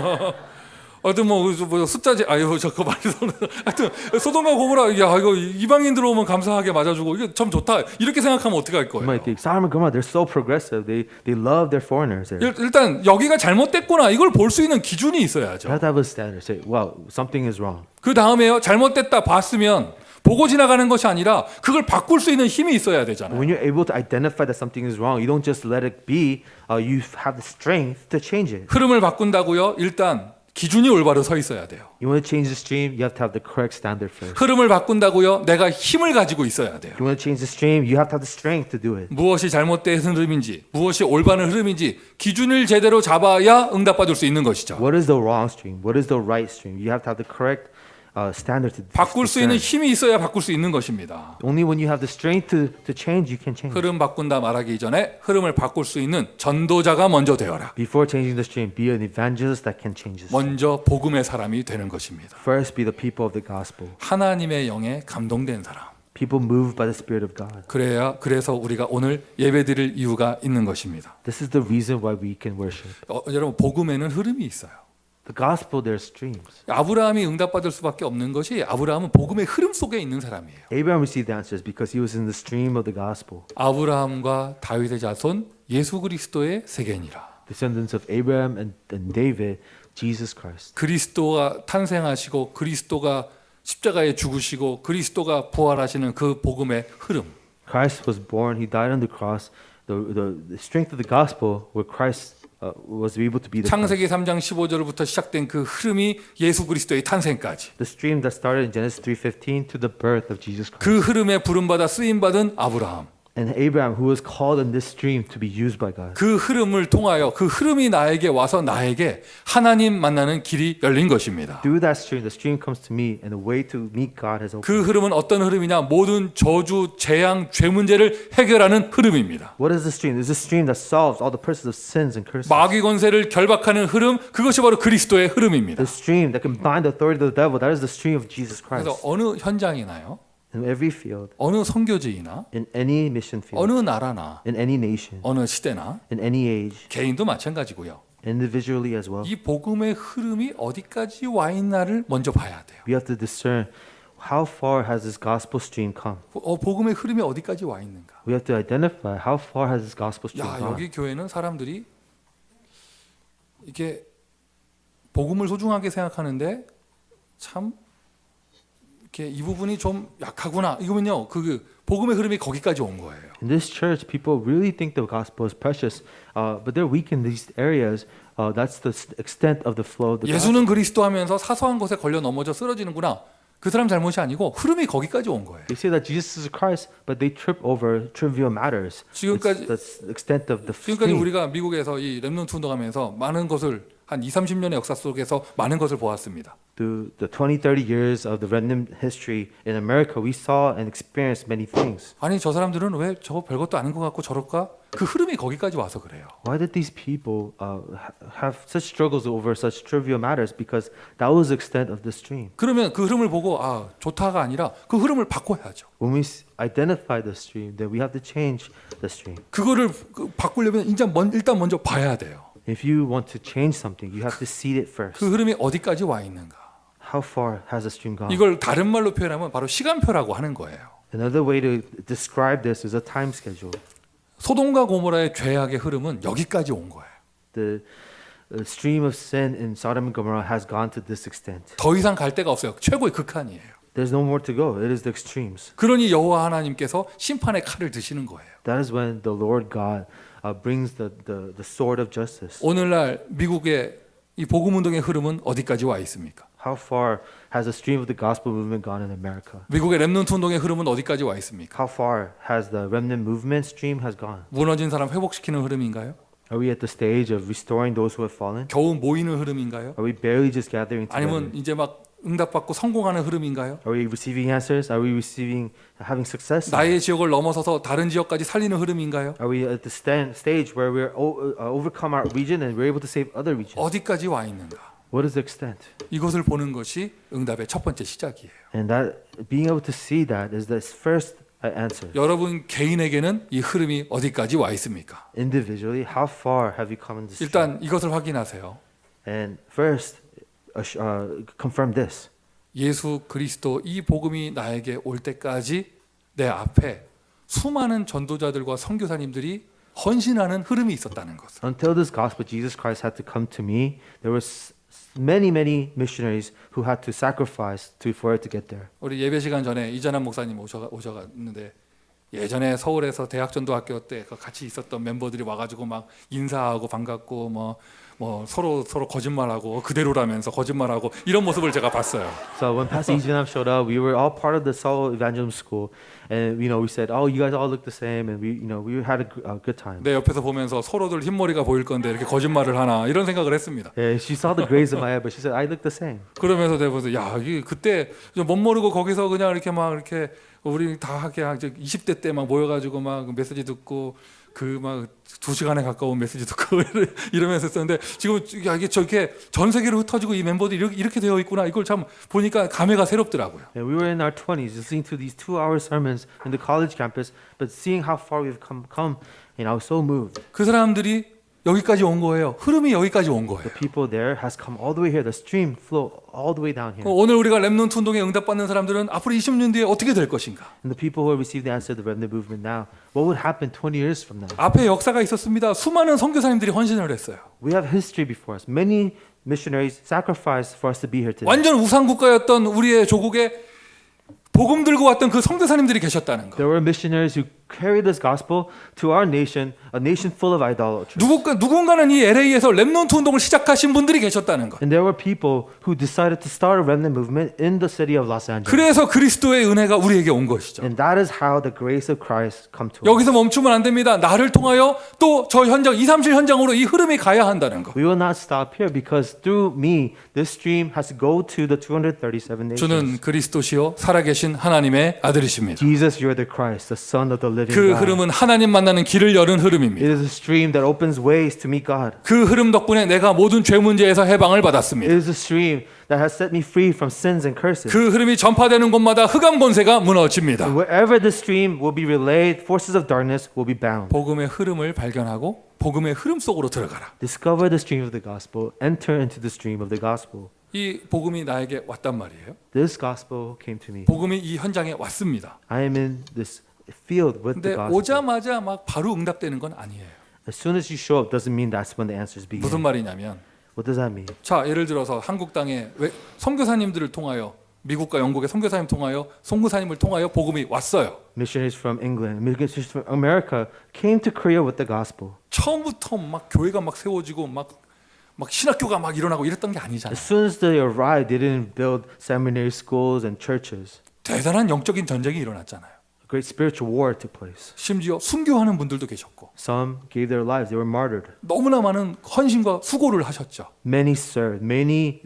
하여튼 뭐 숫자지 아유 저거 말이 선을 하여튼 소돔과 고모라 야 이거 이방인 들어오면 감사하게 맞아주고 이게 참 좋다 이렇게 생각하면 어떻게 할 You 거예요? might think Sodom and Gomorrah, they're so progressive. They love their foreigners there. 일단 여기가 잘못됐구나 이걸 볼 수 있는 기준이 있어야죠. You have to have a standard. Say, wow, something is wrong. 그 다음에요 잘못됐다 봤으면 보고 지나가는 것이 아니라 그걸 바꿀 수 있는 힘이 있어야 되잖아요. When you're able to identify that something is wrong, you don't just let it be. You have the strength to change it. 흐름을 바꾼다고요? 일단 기준이 올바로 서 있어야 돼요. You want to change the stream, you have to have the correct standard first. 흐름을 바꾼다고요? 내가 힘을 가지고 있어야 돼요. You want to change the stream, you have to have the strength to do it. 무엇이 잘못된 흐름인지, 무엇이 올바른 흐름인지 기준을 제대로 잡아야 응답받을 수 있는 것이죠. What is the wrong stream? What is the right stream? You have to have the correct standard to 바꿀 수 있는 discern. 힘이 있어야 바꿀 수 있는 것입니다. Only when you have the strength to change, you can change. 흐름 바꾼다 말하기 전에 흐름을 바꿀 수 있는 전도자가 먼저 되어라. Before changing the stream, be an evangelist that can change the stream. 먼저 복음의 사람이 되는 것입니다. First, be the people of the gospel. 하나님의 영에 감동된 사람. People moved by the Spirit of God. 그래서 우리가 오늘 예배드릴 이유가 있는 것입니다. This is the reason why we can worship. 여러분 복음에는 흐름이 있어요. The gospel, there are streams. 아브라함이 응답받을 수밖에 없는 것이 아브라함은 복음의 흐름 속에 있는 사람이에요. Abraham received answers because he was in the stream of the gospel. 아브라함과 다윗의 자손 예수 그리스도의 세계니라. Descendants of Abraham and David, Jesus Christ. 그리스도가 탄생하시고 그리스도가 십자가에 죽으시고 그리스도가 부활하시는 그 복음의 흐름. Christ was born, he died on the cross. The strength of the gospel where Christ was able to be the 창세기 3장 15절부터 시작된 그 흐름이 예수 그리스도의 탄생까지 the stream that started in Genesis 3:15 to the birth of Jesus Christ. 그 흐름에 부름받아 쓰임받은 아브라함, And Abraham, who was called in this stream to be used by God. 그 흐름을 통하여 그 흐름이 나에게 와서 나에게 하나님 만나는 길이 열린 것입니다. Through that stream, the stream comes to me, and the way to meet God has opened. 그 흐름은 어떤 흐름이냐? 모든 저주, 재앙, 죄 문제를 해결하는 흐름입니다. What is the stream? It's a stream that solves all the persons of sins and curses. 마귀 권세를 결박하는 흐름, 그것이 바로 그리스도의 흐름입니다. The stream that can bind the authority of the devil, that is the stream of Jesus Christ. 그래서 어느 현장이나요? In every field, 어느 선교지이나 in any mission field, 어느 나라나 in any nation, 어느 시대나 in any age, 개인도 마찬가지고요. individually as well. 이 복음의 흐름이 어디까지 와 있나를 먼저 봐야 돼요. We have to discern how far has this gospel stream come. 복음의 흐름이 어디까지 와 있는가? We have to identify how far has this gospel stream 야, gone. 여기 교회는 사람들이 이게 복음을 소중하게 생각하는데 참 이렇게 이 부분이 좀 약하구나. 이거면요, 그 복음의 흐름이 거기까지 온 거예요. In this church, people really think the gospel is precious, but they're weak in these areas. That's the extent of the flow of the gospel. 예수는 그리스도 하면서 사소한 것에 걸려 넘어져 쓰러지는구나. 그 사람 잘못이 아니고 흐름이 거기까지 온 거예요. They say that Jesus is Christ, but they trip over trivial matters. 지금까지 That's the extent of the 지금까지 stream. 우리가 미국에서 이 렘넌트 운동하면서 많은 것을 한 2, 30년의 역사 속에서 많은 것을 보았습니다. Through the 20, 30 years of the remnant history in America, we saw and experienced many things. 아니 저 사람들은 왜 저거 별것도 아닌 것 같고 저럴까? 그 흐름이 거기까지 와서 그래요. Why did these people have such struggles over such trivial matters? Because that was the extent of the stream. 그러면 그 흐름을 보고 아 좋다가 아니라 그 흐름을 바꿔야죠. When we identify the stream, then we have to change the stream. 그거를 바꾸려면 일단 먼저 봐야 돼요. If you want to change something, you have to see it first. 그 흐름이 어디까지 와 있는가? How far has the stream gone? 이걸 다른 말로 표현하면 바로 시간표라고 하는 거예요. Another way to describe this is a time schedule. 소돔과 고모라의 죄악의 흐름은 여기까지 온 거예요. The stream of sin in Sodom and Gomorrah has gone to this extent. 더 이상 갈 데가 없어요. 최고의 극한이에요. There's no more to go. It is the extremes. 그러니 여호와 하나님께서 심판의 칼을 드시는 거예요. That is when the Lord God brings the sword of justice. 오늘날 미국의 이 복음 운동의 흐름은 어디까지 와 있습니까? How far has the stream of the gospel movement gone in America? 미국의 렘넌트 운동의 흐름은 어디까지 와 있습니까? How far has the remnant movement stream has gone? 무너진 사람 회복시키는 흐름인가요? Are we at the stage of restoring those who have fallen? 겨우 모이는 흐름인가요? Are we barely just gathering together? 아니면 이제 막 응답받고 성공하는 흐름인가요? Are we receiving answers? Are we having success? 나의 지역을 넘어서서 다른 지역까지 살리는 흐름인가요? Are we at the stage where we're overcome our region and we're able to save other regions? 어디까지 와 있는가? What is the extent? 이것을 보는 것이 응답의 첫 번째 시작이에요. And that being able to see that is the first answer. 여러분 개인에게는 이 흐름이 어디까지 와 있습니까? Individually, how far have you come in this? 일단 이것을 확인하세요. And first, confirm this. 예수 그리스도 이 복음이 나에게 올 때까지 내 앞에 수많은 전도자들과 선교사님들이 헌신하는 흐름이 있었다는 것을. Until this gospel, Jesus Christ had to come to me. There was many missionaries who had to sacrifice for it to get there. 우리 예배 시간 전에 이전한 목사님 오셔갔는데 예전에 서울에서 대학 전도학교 때 같이 있었던 멤버들이 와가지고 막 인사하고 반갑고 뭐 서로 거짓말하고 그대로라면서 거짓말하고 이런 모습을 제가 봤어요. So when Pastor Ijanam showed up, we were all part of the Seoul Evangelism School, and we said, "Oh, you guys all look the same," and we had a good time. 내 옆에서 보면서 서로들 흰머리가 보일 건데 이렇게 거짓말을 하나 이런 생각을 했습니다. Yeah, she saw the grays in my head, but she said, "I look the same." 그러면서 내가 보면서 야, 이게 그때 못 모르고 거기서 그냥 이렇게 막 이렇게 우리 다 하게 20대 때 막 모여가지고 막 메시지 듣고 그 막 2시간에 가까운 메시지 듣고 이러면서 했었는데 지금 야, 이게 저렇게 전 세계로 흩어지고 이 멤버들이 이렇게 되어 있구나 이걸 참 보니까 감회가 새롭더라고요. And we were in our 20s, listening to these 2-hour sermons in the college campus, but seeing how far we've come, and I was so moved. 그 사람들이 여기까지 온 거예요. 흐름이 여기까지 온 거예요. The people there has come all the way here. The stream flow all the way down here. 오늘 우리가 렘넌트 운동에 응답받는 사람들은 앞으로 20년 뒤에 어떻게 될 것인가? And the people who have received the answer to the remnant movement now, what would happen 20 years from now? 앞에 역사가 있었습니다. 수많은 선교사님들이 헌신을 했어요. We have history before us. Many missionaries sacrificed for us to be here today. 완전 우상 국가였던 우리의 조국에 복음 들고 왔던 그 선교사님들이 계셨다는 거. There were missionaries who carry this gospel to our nation, a nation full of idolatry. 누군가는 이 LA에서 렘넌트 운동을 시작하신 분들이 계셨다는 것. And there were people who decided to start a remnant movement in the city of Los Angeles. 그래서 그리스도의 은혜가 우리에게 온 것이죠. And that is how the grace of Christ come to us. 여기서 멈추면 안 됩니다. 나를 통하여 또 저 현장 237 현장으로 이 흐름이 가야 한다는 것. We will not stop here because through me, this stream has to go to the 237 nations. 주는 그리스도시요 살아계신 하나님의 아들이십니다. Jesus, you are the Christ, the Son of the living 그 God. 흐름은 하나님 만나는 길을 여는 It 흐름입니다. is a stream that opens ways to meet God. 그 흐름 덕분에 내가 모든 죄 문제에서 해방을 It 받았습니다. is a stream that has set me free from sins and curses. 그 흐름이 전파되는 곳마다 흑암 권세가 무너집니다. And wherever the stream will be relayed, forces of darkness will be bound. 복음의 흐름을 발견하고 복음의 흐름 속으로 들어가라. Discover the stream of the gospel. Enter into the stream of the gospel. 이 복음이 나에게 왔단 말이에요. This gospel came to me. 복음이 이 현장에 왔습니다. I am in this field with 근데 the gospel. 오자마자 막 바로 응답되는 건 아니에요. As soon as you show up doesn't mean that's when the answers begin. 무슨 말이냐면 What does that mean? 자 예를 들어서 한국 땅에 선교사님들을 통하여 미국과 영국의 선교사님 통하여 선교사님을 통하여 복음이 왔어요. Missionaries from England, missionaries from America came to Korea with the gospel. 처음부터 막 교회가 막 세워지고 막 신학교가 막 일어나고 이랬던 게 아니잖아요. As soon as they arrived, they didn't build seminary schools and churches. 대단한 영적인 전쟁이 일어났잖아요. A great spiritual war took place. 심지어 순교하는 분들도 계셨고 Some gave their lives; they were martyred. 너무나 많은 헌신과 수고를 하셨죠. Many served, many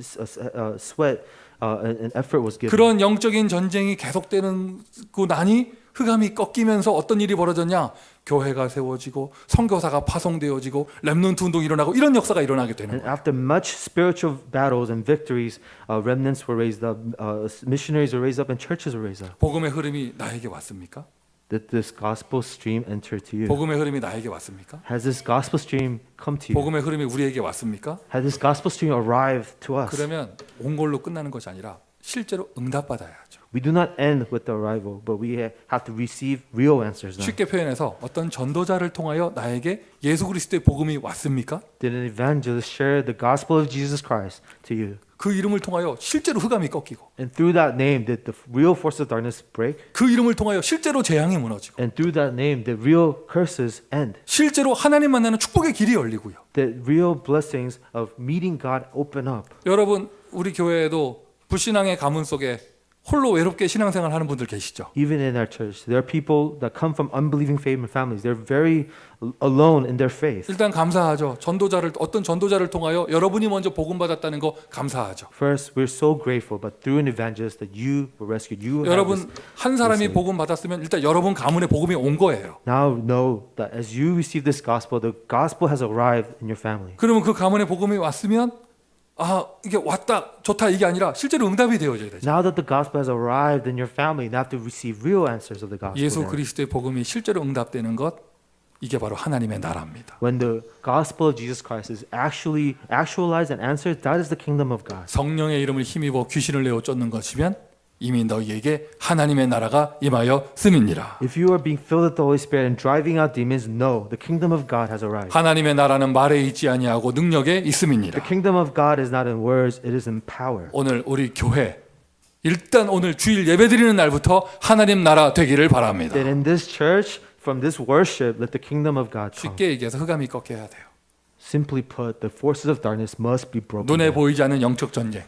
sweat and effort was given. 그런 영적인 전쟁이 계속되고 나니 흑암이 꺾이면서 어떤 일이 벌어졌냐? 교회가 세워지고 선교사가 파송되어지고 렘넌트 운동이 일어나고 이런 역사가 일어나게 되는 And 거예요. after much spiritual battles and victories, remnants were raised up, missionaries were raised up, and churches were raised up. 복음의 흐름이 나에게 왔습니까? Did this gospel stream enter to you? 복음의 흐름이 나에게 왔습니까? Has this gospel stream come to you? 복음의 흐름이 우리에게 왔습니까? Has this gospel stream arrived to us? 그러면 온 걸로 끝나는 것이 아니라 실제로 응답받아야죠. We do not end with the arrival, but we have to receive real answers now. 쉽게 표현해서 어떤 전도자를 통하여 나에게 예수 그리스도의 복음이 왔습니까? Did an evangelist share the gospel of Jesus Christ to you? 그 이름을 통하여 실제로 흑암이 꺾이고 And through that name, did the real forces of darkness break? 그 이름을 통하여 실제로 재앙이 무너지고 And through that name, did real curses end? 실제로 하나님 만나는 축복의 길이 열리고요. Did real blessings of meeting God open up? 여러분 우리 교회에도 불신앙의 가문 속에 홀로 외롭게 신앙생활 하는 분들 계시죠. Even in our church, there are people that come from unbelieving families. They're very alone in their faith. 일단 감사하죠. 어떤 전도자를 통하여 여러분이 먼저 복음 받았다는 거 감사하죠. First, we're so grateful, but through an evangelist that you were rescued. You have 여러분 this. 한 사람이 복음 받았으면 일단 여러분 가문에 복음이 온 거예요. Now know that as you receive this gospel, the gospel has arrived in your family. 그러면 그 가문에 복음이 왔으면 이게 왔다 좋다 이게 아니라 실제로 응답이 되어져야 되죠. Now that the gospel has arrived in your family, now have to receive real answers of the gospel. 예수 now. 그리스도의 복음이 실제로 응답되는 것 이게 바로 하나님의 나라입니다. When the gospel of Jesus Christ is actually actualized and answered, that is the kingdom of God. 성령의 이름을 힘입어 귀신을 내어 쫓는 것이면 이미 너희에게 하나님의 나라가 임하여 씀이니라. If you are being filled with the Holy Spirit and driving out demons, know the kingdom of God has arrived. 하나님의 나라는 말에 있지 아니하고 능력에 The 있음이니라. kingdom of God is not in words, it is in power. 오늘 우리 교회 일단 오늘 주일 예배드리는 날부터 하나님 나라 되기를 바랍니다. That in this church, from this worship, let the kingdom of God come. 쉽게 얘기해서 흑암이 꺾여야 돼요. Simply put, the forces of darkness must be broken. 눈에 down. 보이지 않는 영적 전쟁,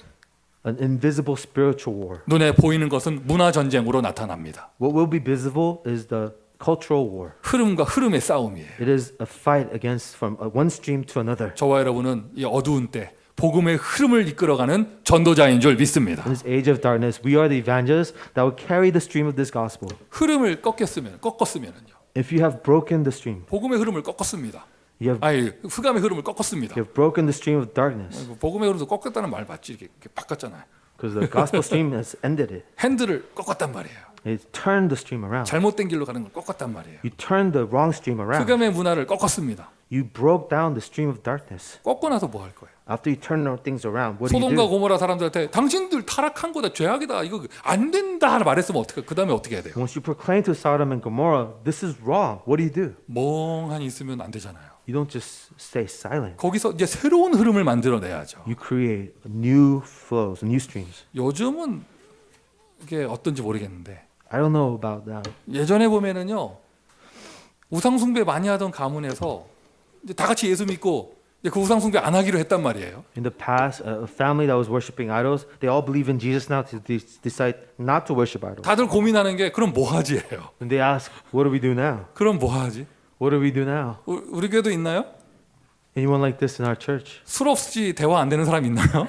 An invisible spiritual war. 눈에 보이는 것은 문화 전쟁으로 나타납니다. What will be visible is the cultural war. 흐름과 흐름의 싸움이에요. It is a fight against from one stream to another. 저와 여러분은 이 어두운 때 복음의 흐름을 이끌어가는 전도자인 줄 믿습니다. In this age of darkness, we are the evangelists that will carry the stream of this gospel. 흐름을 꺾었으면은요. If you have broken the stream, 복음의 흐름을 꺾었습니다. you have 흑암의 흐름을 꺾었습니다. broken the stream of darkness, 복음의 흐름도 꺾었다는 말 맞지? 이렇게 바꿨잖아요. because the gospel stream has ended it. 핸들을 꺾었단 말이에요. It turned the stream around. 잘못된 길로 가는 걸 꺾었단 말이에요. You turned the wrong stream around. 흑암의 문화를 꺾었습니다. You broke down the stream of darkness. 꺾고 나서 뭐 할 거예요? After you turn things around, what do you 소돔과 do? 고모라 사람들한테 당신들 타락한 거다, 죄악이다, 이거 안 된다 말했으면 어떻게? 그 다음에 어떻게 해야 돼요? Once you proclaim to Sodom and Gomorrah, this is wrong, what do you do? 멍하니 있으면 안 되잖아요. You don't just stay silent. 거기서 이제 새로운 흐름을 만들어내야죠. You create new flows, new streams. 요즘은 이게 어떤지 모르겠는데 I don't know about that. 예전에 보면은요 우상 숭배 많이 하던 가문에서 이제 다 같이 예수 믿고 이제 그 우상 숭배 안 하기로 했단 말이에요. In the past, a family that was worshiping idols, they all believe in Jesus now. They decide not to worship idols. 다들 고민하는 게 그럼 뭐 하지예요. And they ask, what do we do now? 그럼 뭐 하지? What do we do now? 우리 교회도 있나요? Anyone like this in our church? 술 없이 대화 안 되는 사람 있나요?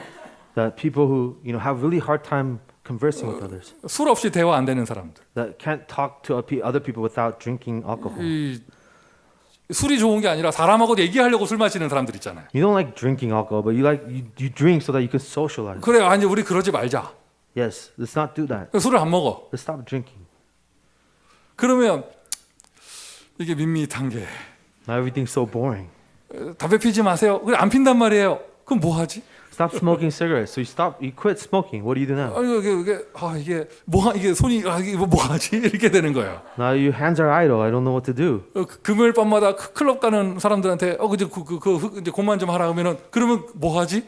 That people who have really hard time conversing with others. 술 없이 대화 안 되는 사람들. That can't talk to other people without drinking alcohol. 이 술이 좋은 게 아니라 사람하고 얘기하려고 술 마시는 사람들 있잖아요. You don't like drinking alcohol, but you drink so that you can socialize. 그래, 아니 우리 그러지 말자. Yes, let's not do that. 술을 안 먹어. Let's stop drinking. 그러면 이게 밋밋한 게 Now everything's so boring. 담배 피지 마세요. 그래 안 핀단 말이에요. 그럼 뭐 하지? Stop smoking cigarettes. So you quit smoking. What do you do now? 이게 손이 이게 뭐 하지? 이렇게 되는 거예요. Now your hands are idle. I don't know what to do. 금요일 밤마다 클럽 가는 사람들한테 이제 그만 좀 하라 하면은 그러면 뭐 하지?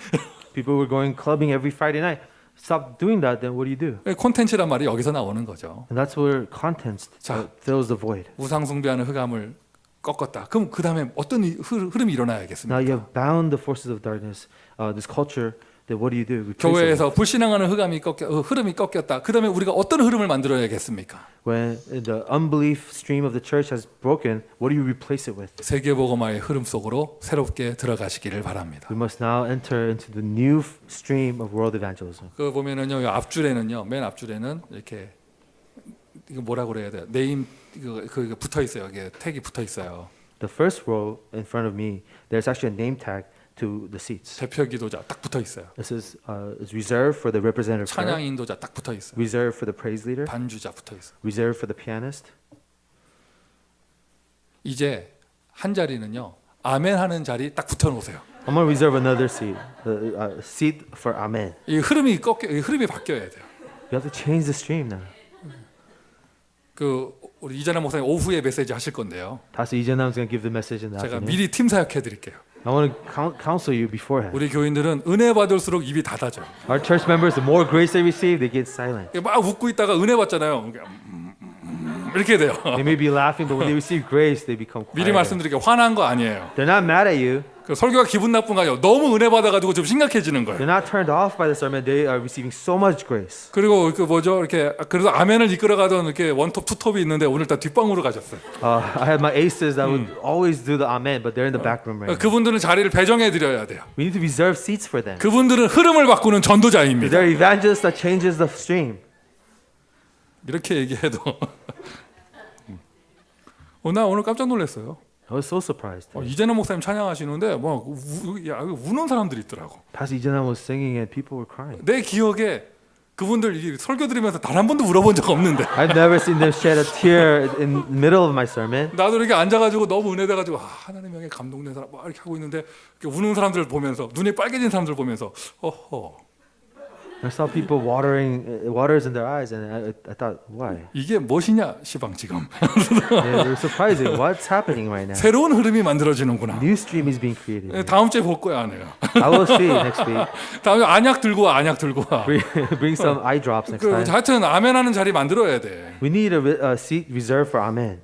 People were going clubbing every Friday night. Stop doing that. Then what do you do? 콘텐츠란 말이 여기서 나오는 거죠. And that's where content fills the void. 우상 숭배하는 흑암을 꺾었다. 그럼 그 다음에 어떤 흐름이 일어나야겠습니까? Now you have bound the forces of darkness, this culture. Then what do you do? 교회에서 불신앙하는 흐름이 꺾였다. 그 다음에 우리가 어떤 흐름을 만들어야겠습니까? When the unbelief stream of the church has broken, what do you replace it with? 세계복음화의 흐름 속으로 새롭게 들어가시기를 바랍니다. We must now enter into the new stream of world evangelism. 그 보면은요, 앞줄에는요, 맨 앞줄에는 이렇게 이거 뭐라 그래야 돼요? 네임 그 붙어 있어요. 이게 태기 붙어 있어요. The first row in front of me, there's actually a name tag to the seats. 대표 기도자 딱 붙어 있어요. This is reserved for the representative 찬양 prayer, 인도자 딱 붙어 있어요. reserved for the praise leader, 반주자 붙어 있어요. reserved for the pianist. 이제 한 자리는요, 아멘 하는 자리 딱 붙여 놓으세요. I'm going to reserve another seat, seat for amen. 이 흐름이 바뀌어야 돼요. You have to change the stream now. 그 우리 이재남 목사님 오후에 메시지 하실 건데요. Pastor Ijanam is going to give the message in the 제가 afternoon. 미리 팀 사역해 드릴게요. I want to counsel you beforehand. 우리 교인들은 은혜 받을수록 입이 닫아져요. Our church members, the more grace they receive, they get silent. 막 웃고 있다가 은혜 받잖아요. 이렇게 돼요. They may be laughing, but when they receive grace, they become 미리 quiet. 말씀드릴게요. 화난 거 아니에요. They're not mad at you. 그 설교가 기분 나쁜 거 아니에요. 너무 은혜 받아가지고 좀 심각해지는 거예요. They're not turned off by the sermon. They are receiving so much grace. 그리고 그 뭐죠? 이렇게 그래서 아멘을 이끌어가던 이렇게 원톱 투톱이 있는데 오늘 다 뒷방으로 가셨어요. I had my aces that would always do the amen, but they're in the back room right now. 그분들은 자리를 배정해 드려야 돼요. We need to reserve seats for them. 그분들은 흐름을 바꾸는 전도자입니다. They're evangelists that changes the stream. 이렇게 얘기해도 나 오늘 깜짝 놀랐어요. I was so surprised. 이재남 목사님 찬양하시는데 우는 사람들이 있더라고. Pastor Ijanam was singing and people were crying. 내 기억에 그분들 이 설교 들으면서 단 한 번도 울어본 적 없는데. I've never seen them shed a tear in the middle of my sermon. 나도 이렇게 앉아가지고 너무 은혜돼가지고 하나님의 영에 감동된 사람 막 이렇게 하고 있는데 이렇게 우는 사람들을 보면서 눈이 빨개진 사람들 보면서 I saw people waters in their eyes, and I thought, why? 이게 무엇이냐 시방 지금. They were surprising. What's happening right now? 새로운 흐름이 만들어지는구나. New stream is being created. 다음 주에 볼 거야 안 해요. I will see next week. 다음에 안약 들고 와. Bring some eye drops next 그 time. 하여튼 아멘하는 자리 만들어야 돼. We need a seat reserved for amen.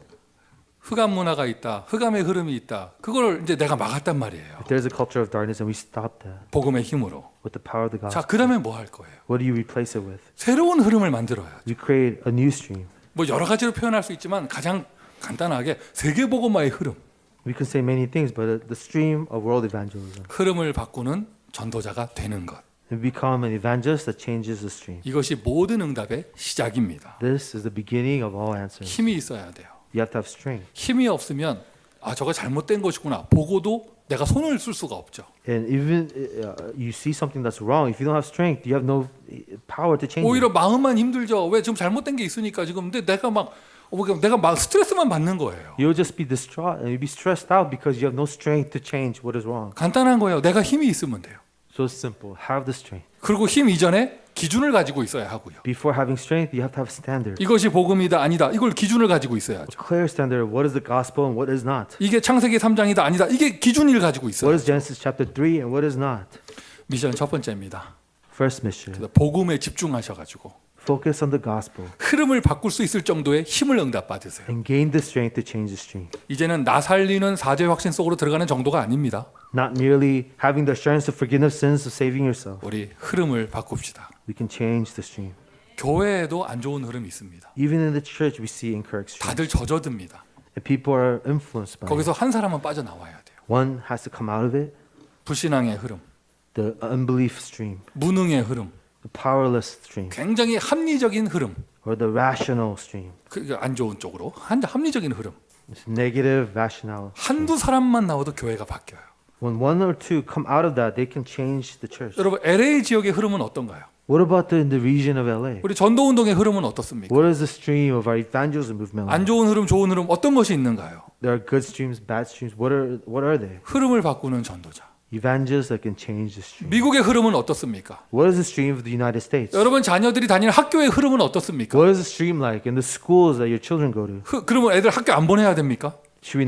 흑암 문화가 있다. 흑암의 흐름이 있다. 그걸 이제 내가 막았단 말이에요. If there's a culture of darkness, and we stop that 복음의 힘으로. with the power of the 자, gospel. 그다음에 뭐 할 거예요? What do you replace it with? 새로운 흐름을 만들어야죠. You create a new stream. 뭐 여러 가지로 표현할 수 있지만 가장 간단하게 세계 복음화의 흐름. We can say many things, but the stream of world evangelism. 흐름을 바꾸는 전도자가 되는 것. We become an evangelist that changes the stream. 이것이 모든 응답의 시작입니다. This is the beginning of all answers. 힘이 있어야 돼요. You have to have strength. 힘이 없으면 저거 잘못된 것이구나. 보고도 내가 손을 쓸 수가 없죠. And even you see something that's wrong, if you don't have strength, you have no power to change 오히려 it. 마음만 힘들죠. 왜 지금 잘못된 게 있으니까 지금 근데 내가 막 스트레스만 받는 거예요. You'll just be distraught and you'll be stressed out because you have no strength to change what is wrong. 간단한 거예요. 내가 힘이 있으면 돼요. So simple. Have the strength. 그리고 힘 이전에 기준을 가지고 있어야 하고요. Before having strength, you have to have standard. 이것이 복음이다 아니다. 이걸 기준을 가지고 있어야죠. A clear standard of what is the gospel and what is not. 이게 창세기 3장이다 아니다. 이게 기준을 가지고 What 있어요. is Genesis chapter 3 and what is not. 미션 첫 번째입니다. First mission. 복음에 집중하셔가지고 focus on the gospel 흐름을 바꿀 수 있을 정도의 힘을 응답받으세요. and gain the strength to change the stream. 이제는 나 살리는 사죄 확신 속으로 들어가는 정도가 아닙니다. Not merely having the assurance of forgiveness of sins of saving yourself. 우리 흐름을 바꿉시다. We can change the stream. 교회에도 안 좋은 흐름이 있습니다. Even in the church, we see incorrect streams. 다들 젖어듭니다. And people are influenced by it. 거기서 한 사람은 빠져나와야 돼요. One has to come out of it. 불신앙의 흐름, The unbelief stream, 무능의 흐름, the powerless stream, 굉장히 합리적인 흐름, or the rational stream. 그 안 좋은 쪽으로 합리적인 흐름. It's negative, rational. 한두 사람만 나와도 교회가 바뀌어요. When one or two come out of that, they can change the church. 여러분 LA 지역의 흐름은 어떤가요? What about in the region of LA? 우리 전도 운동의 흐름은 어떻습니까? What is the stream of our evangelism movement 안 like? 좋은 흐름, 좋은 흐름 어떤 것이 있는가요? There are good streams, bad streams. What are they? 흐름을 바꾸는 전도자. Evangelists that can change the stream. 미국의 흐름은 어떻습니까? What is the stream of the United States? 여러분 자녀들이 다니는 학교의 흐름은 어떻습니까? What is the stream like in the schools that your children go to? 그러면 애들 학교 안 보내야 됩니까? Should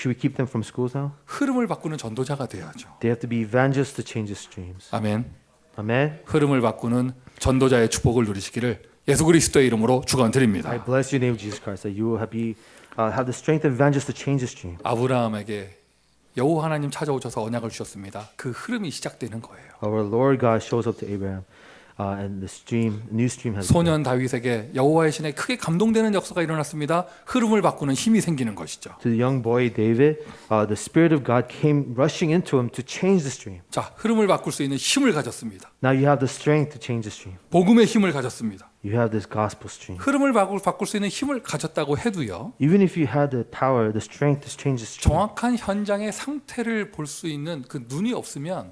we keep them from schools now? 흐름을 바꾸는 전도자가 돼야죠. They have to be evangelists to change the streams. 아멘. Amen. 흐름을 바꾸는 전도자의 축복을 누리시기를 예수 그리스도의 이름으로 축원드립니다. I bless you in the name of Jesus Christ that you will have the strength of evangelists to change the stream. 아브라함에게 여호와 하나님 찾아오셔서 언약을 주셨습니다. 그 흐름이 시작되는 거예요. Our Lord God shows up to Abraham, and the stream, new stream has begun. 소년 다윗에게 여호와의 신에 크게 감동되는 역사가 일어났습니다. 흐름을 바꾸는 힘이 생기는 것이죠. To the young boy David, the Spirit of God came rushing into him to change the stream. 자, 흐름을 바꿀 수 있는 힘을 가졌습니다. Now you have the strength to change the stream. 복음의 힘을 가졌습니다. You have this gospel stream. 흐름을 바꿀 수 있는 힘을 가졌다고 해도요. Even if you had the power, the strength to change the stream, 정확한 현장의 상태를 볼 수 있는 그 눈이 없으면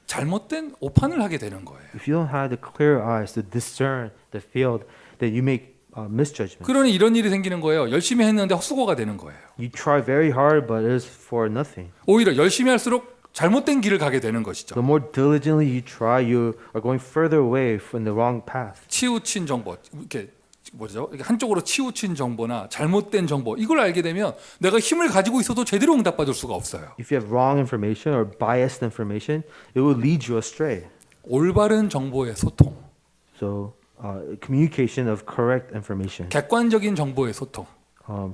잘못된 오판을 하게 되는 거예요. if you don't have the clear eyes to discern the field, then you make misjudgments. 그러니 이런 일이 생기는 거예요. 열심히 했는데 헛수고가 되는 거예요. You try very hard, but it's for nothing. 오히려 열심히 할수록 잘못된 길을 가게 되는 것이죠. The more diligently you try, you are going further away from the wrong path. 치우친 정보, 이렇게 뭐죠? 이렇게 한쪽으로 치우친 정보나 잘못된 정보 이걸 알게 되면 내가 힘을 가지고 있어도 제대로 응답받을 수가 없어요. If you have wrong information or biased information, it will lead you astray. 올바른 정보의 소통, So, communication of correct information, 객관적인 정보의 소통,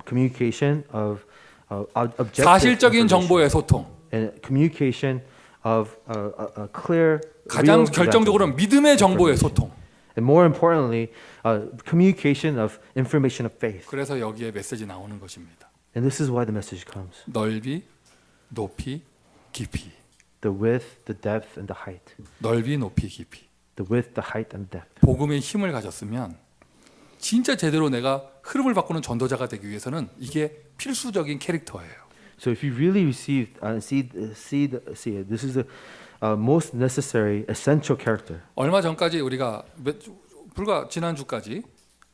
communication of objective 사실적인 information, 정보의 소통, and communication of a clear, 가장 real 결정적으로는 믿음의 정보의 소통. and more importantly, communication of information of faith. 그래서 여기에 메시지 나오는 것입니다. And this is why the message comes: 넓이, 높이, 깊이. the width, the depth, and the height. 넓이, 높이, 깊이. The width, the height, and the depth. 복음의 힘을 가졌으면 진짜 제대로 내가 흐름을 바꾸는 전도자가 되기 위해서는 이게 필수적인 캐릭터예요. So if you really receive see it, this is the most necessary, essential character. 얼마 전까지 우리가 불과 지난주까지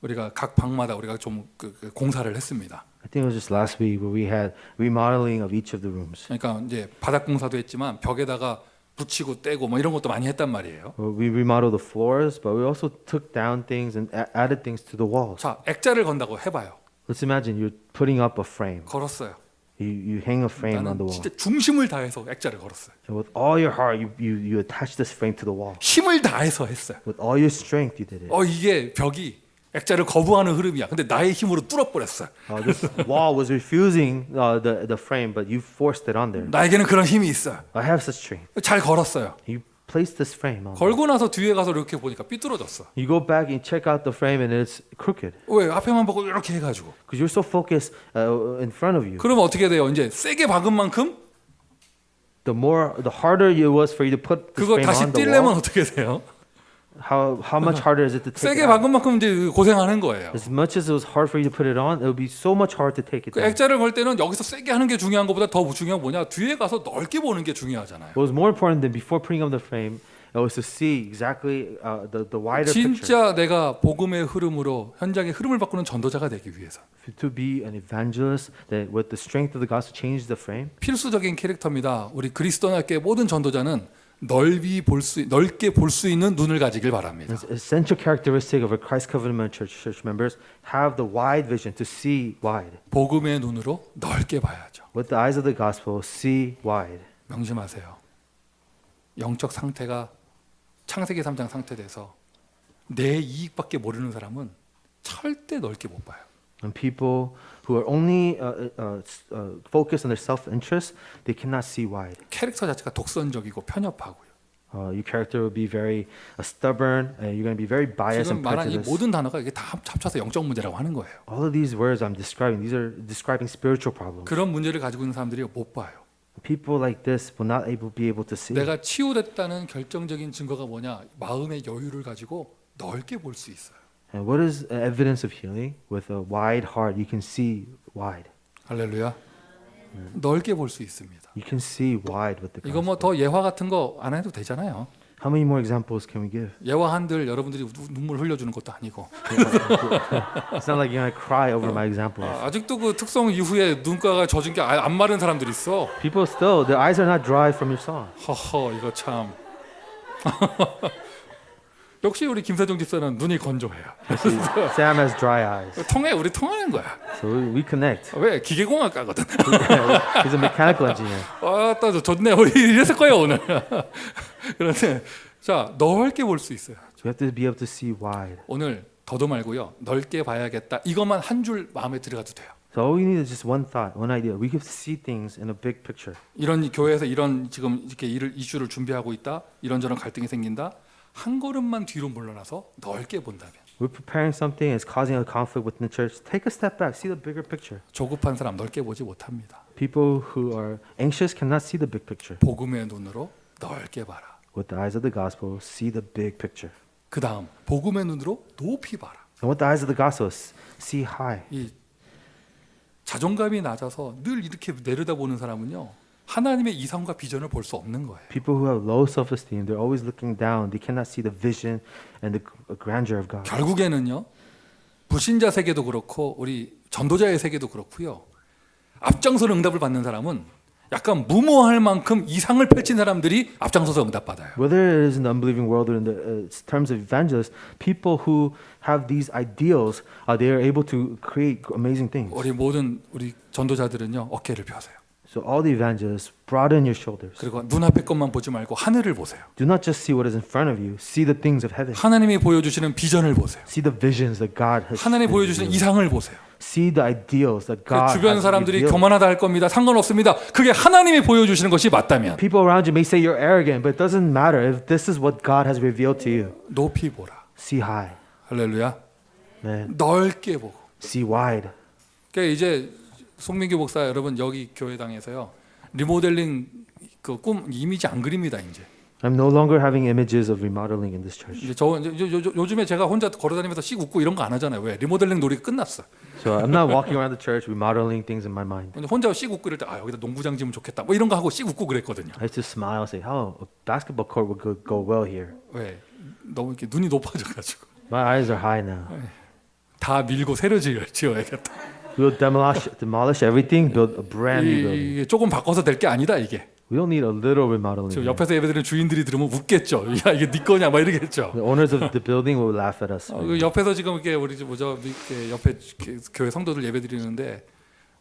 우리가 각 방마다 우리가 좀 공사를 했습니다. I think it was just last week where we had remodeling of each of the rooms. 그러니까 이제 바닥 공사도 했지만 벽에다가 붙이고 떼고 뭐 이런 것도 많이 했단 말이에요. We remodeled the floors, but we also took down things and added things to the walls. 자, 액자를 건다고 해봐요. Let's imagine you're putting up a frame. 걸었어요. You hang a frame on the 나는 wall. 진짜 중심을 다해서 액자를 걸었어요. And with all your heart, you attach this frame to the wall. 힘을 다해서 했어요. With all your strength, you did it. 이게 벽이 액자를 거부하는 흐름이야. 근데 나의 힘으로 뚫어버렸어요. This wall was refusing the frame, but you forced it on there. 나에게는 그런 힘이 있어요. I have such strength. 잘 걸었어요. You placed this frame on. 걸고 나서 뒤에 가서 이렇게 보니까 삐뚤어졌어. You go back and check out the frame, and it's crooked 왜? 앞에만 보고 이렇게 해가지고. because you're so focused in front of you. 그러면 어떻게 돼요? 이제 세게 박은 만큼 The harder it was for you to put this 그거 frame 다시 on the 뛸려면 wall. 어떻게 돼요? How much harder is it to take 세게 it out? 박은 만큼 이제 고생하는 거예요. As much as it was hard for you to put it on, it would be so much hard to take it 그 down. 액자를 걸 때는 여기서 세게 하는 게 중요한 것보다 더 중요한 건 뭐냐? 뒤에 가서 넓게 보는 게 중요하잖아요. What was more important than before putting up the frame, it was to see exactly the wider picture. 진짜 내가 복음의 흐름으로 현장의 흐름을 바꾸는 전도자가 되기 위해서 To be an evangelist that with the strength of the gospel change the frame. 필수적인 캐릭터입니다. 우리 그리스도인의 모든 전도자는 넓게 볼 수 있는 눈을 가지길 바랍니다. It's essential characteristic of a Christ Covenant church members have the wide vision to see wide. 복음의 눈으로 넓게 봐야죠. With the eyes of the gospel, see wide. 명심하세요. 영적 상태가 창세기 3장 상태 돼서 내 이익밖에 모르는 사람은 절대 넓게 못 봐요. And people who are only focused on their self-interest, they cannot see wide. 캐릭터 자체가 독선적이고 편협하고요. Your character will be very stubborn, and you're going to be very biased 지금 and 말한 이 prejudiced. 모든 단어가 이게 다 합쳐서 영적 문제라고 하는 거예요. All of these words I'm describing, these are describing spiritual problems. 그런 문제를 가지고 있는 사람들이 못 봐요. People like this will not be able to see. 내가 치유됐다는 결정적인 증거가 뭐냐? 마음의 여유를 가지고 넓게 볼 수 있어요. And what is evidence of healing? With a wide heart, you can see wide. 할렐루야. 넓게 볼 수 있습니다. You can see wide with the 이거 gospel. 뭐 더 예화 같은 거 안 해도 되잖아요. How many more examples can we give? 예화 한들 여러분들이 눈물 흘려주는 것도 아니고 It's not like you're going to cry over my examples. 아직도 그 특성 이후에 눈가가 젖은 게 안 마른 사람들이 있어. People still, their eyes are not dry from your song. 허허 이거 참. 역시 우리 김세종 집사는 눈이 건조해요. Sam has dry eyes. 우리 통하는 거야. So we connect. 왜 기계공학과거든. He's a mechanical engineer. 또 좋네. 우리 이랬을 거예요 오늘. 그런데 자 넓게 볼 수 있어요. So you have to be able to see wide. 오늘 더도 말고요. 넓게 봐야겠다. 이것만 한 줄 마음에 들어가도 돼요. So all we need is just one thought, one idea. We can see things in a big picture. 이런 교회에서 이런 지금 이렇게 이슈를 준비하고 있다. 이런저런 갈등이 생긴다. 한 걸음만 뒤로 물러나서 넓게 본다면 We're preparing something and it's causing a conflict within the church. Take a step back, see the bigger picture. 조급한 사람 넓게 보지 못합니다. People who are anxious cannot see the big picture. 복음의 눈으로 넓게 봐라. With the eyes of the gospel, see the big picture. 그 다음 복음의 눈으로 높이 봐라. And with the eyes of the gospel, see high. 이 자존감이 낮아서 늘 이렇게 내려다보는 사람은요. 하나님의 이상과 비전을 볼 수 없는 거예요. People who have low self-esteem, they're always looking down. They cannot see the vision and the grandeur of God. 결국에는요. 불신자 세계도 그렇고 우리 전도자의 세계도 그렇고요. 앞장서는 응답을 받는 사람은 약간 무모할 만큼 이상을 펼친 사람들이 앞장서서 응답받아요. Whether it is in the unbelieving world or in the terms of evangelists, people who have these ideals, they are able to create amazing things. 우리 전도자들은요. 어깨를 펴세요. So all the evangelists, broaden your shoulders. 그리고 눈앞의 것만 보지 말고 하늘을 보세요. Do not just see what is in front of you. See the things of heaven. 하나님이 보여주시는 비전을 보세요. See the visions that God has. 하나님이 보여주시는 이상을 보세요. See the ideals that God 주변 has 사람들이 revealed. 교만하다 할 겁니다. 상관없습니다. 그게 하나님이 보여주시는 것이 맞다면 People around you may say you're arrogant, but it doesn't matter if this is what God has revealed to you. 높이 보라. See high. 할렐루야. Man. 넓게 보고. See wide. 그러니까 이제 송민규 목사 여러분 여기 교회당에서요. 리모델링 그 꿈 이미지 안 그립니다 이제. I'm no longer having images of remodeling in this church. 이제 요즘에 제가 혼자 걸어다니면서 씩 웃고 이런 거 안 하잖아요. 왜? 리모델링 놀이가 끝났어. So I'm not walking around the church remodeling things in my mind. 혼자 씩 웃고 이럴 때 여기다 농구장 지으면 좋겠다. 뭐 이런 거 하고 씩 웃고 그랬거든요. I used to smile and say, "Oh, a basketball court would go well here." 왜? 너무 이렇게 눈이 높아져가지고 My eyes are high now. 다 밀고 새로 지어야겠다. We'll demolish everything, build a brand new building. 이게 조금 바꿔서 될 게 아니다 이게. We don't need a little remodeling. 지금 here. 옆에서 예배드리는 주인들이 들으면 웃겠죠. 야 이게 네 거냐 막 이러겠죠. The owners of the building will laugh at us. 그 옆에서 지금 이렇게 우리 이렇게 옆에 교회 성도들 예배드리는데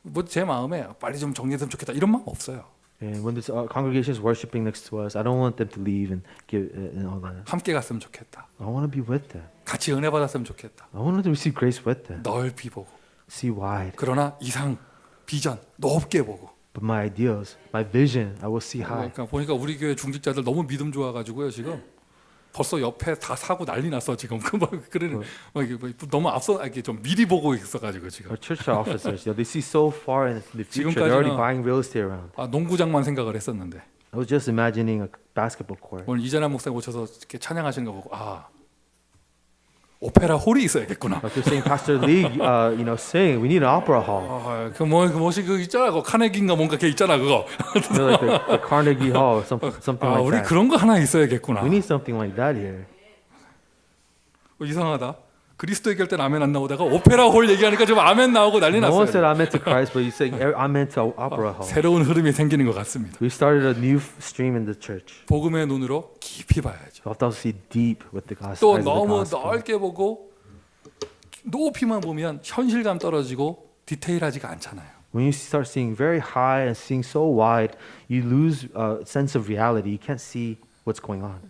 뭐 제 마음에 빨리 좀 정리했으면 좋겠다 이런 마음 없어요. And when this congregation is worshiping next to us, I don't want them to leave and give and all that. 함께 갔으면 좋겠다. I want to be with them. 같이 은혜 받았으면 좋겠다. I want them to receive grace with them. 넓이 보고. See wide. 그러나 이상, 비전 높게 보고. But my ideals, my vision, I will see high. 그러니까 보니까 우리 교회 중직자들 너무 믿음 좋아가지고요 지금 벌써 옆에 다 사고 난리 났어 지금. 그러는 너무 앞서 이렇게 좀 미리 보고 있어가지고 지금. Our church officers, they see so far in the future. They're already buying real estate around. 농구장만 생각을 했었는데 I was just imagining a basketball court. 오늘 이재남 목사님 오셔서 이렇게 찬양하시는 거 보고 오페라 홀이 있어야겠구나. Like you're saying, Pastor Lee, saying we need an opera hall. 뭐시 그 있잖아, 그 카네기인가 뭔가 걔 있잖아 그거. Like the Carnegie Hall, something like 우리 that. 그런 거 하나 있어야겠구나. We need something like that here. 이상하다. 그리스도 얘기할 때는 아멘 안 나오다가 오페라 홀 얘기하니까 좀 아멘 나오고 난리 No one said 났어요. amen to Christ, but you said amen to opera hall. 새로운 흐름이 생기는 것 같습니다. We started a new stream in the church. 복음의 눈으로 깊이 봐야죠. We have to see deep with the gospel. 또 eyes of the 너무 gospel. 넓게 보고 높이만 보면 현실감 떨어지고 디테일하지가 않잖아요. When you start seeing very high and seeing so wide, you lose a sense of reality. You can't see what's going on.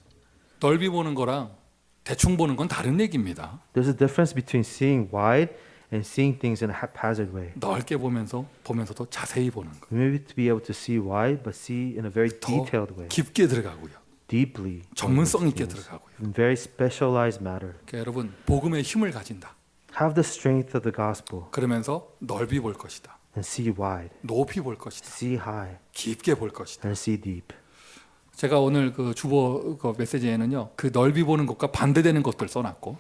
넓이 보는 거랑 대충 보는 건 다른 얘기입니다. There's a difference between seeing wide and seeing things in a haphazard way. 넓게 보면서도 자세히 보는 거. Maybe to be able to see wide, but see in a very 더 detailed way, 깊게 들어가고요. deeply, 전문성 있게 들어가고요. in very specialized matter. 그러니까 여러분 복음의 힘을 가진다. Have the strength of the gospel 그러면서 넓이 볼 것이다. and see wide, 높이 볼 것이다. see high, 깊게 볼 것이다. and see deep. 제가 오늘 그 주보 그 메시지에는요. 그 넓이 보는 것과 반대되는 것들 써놨고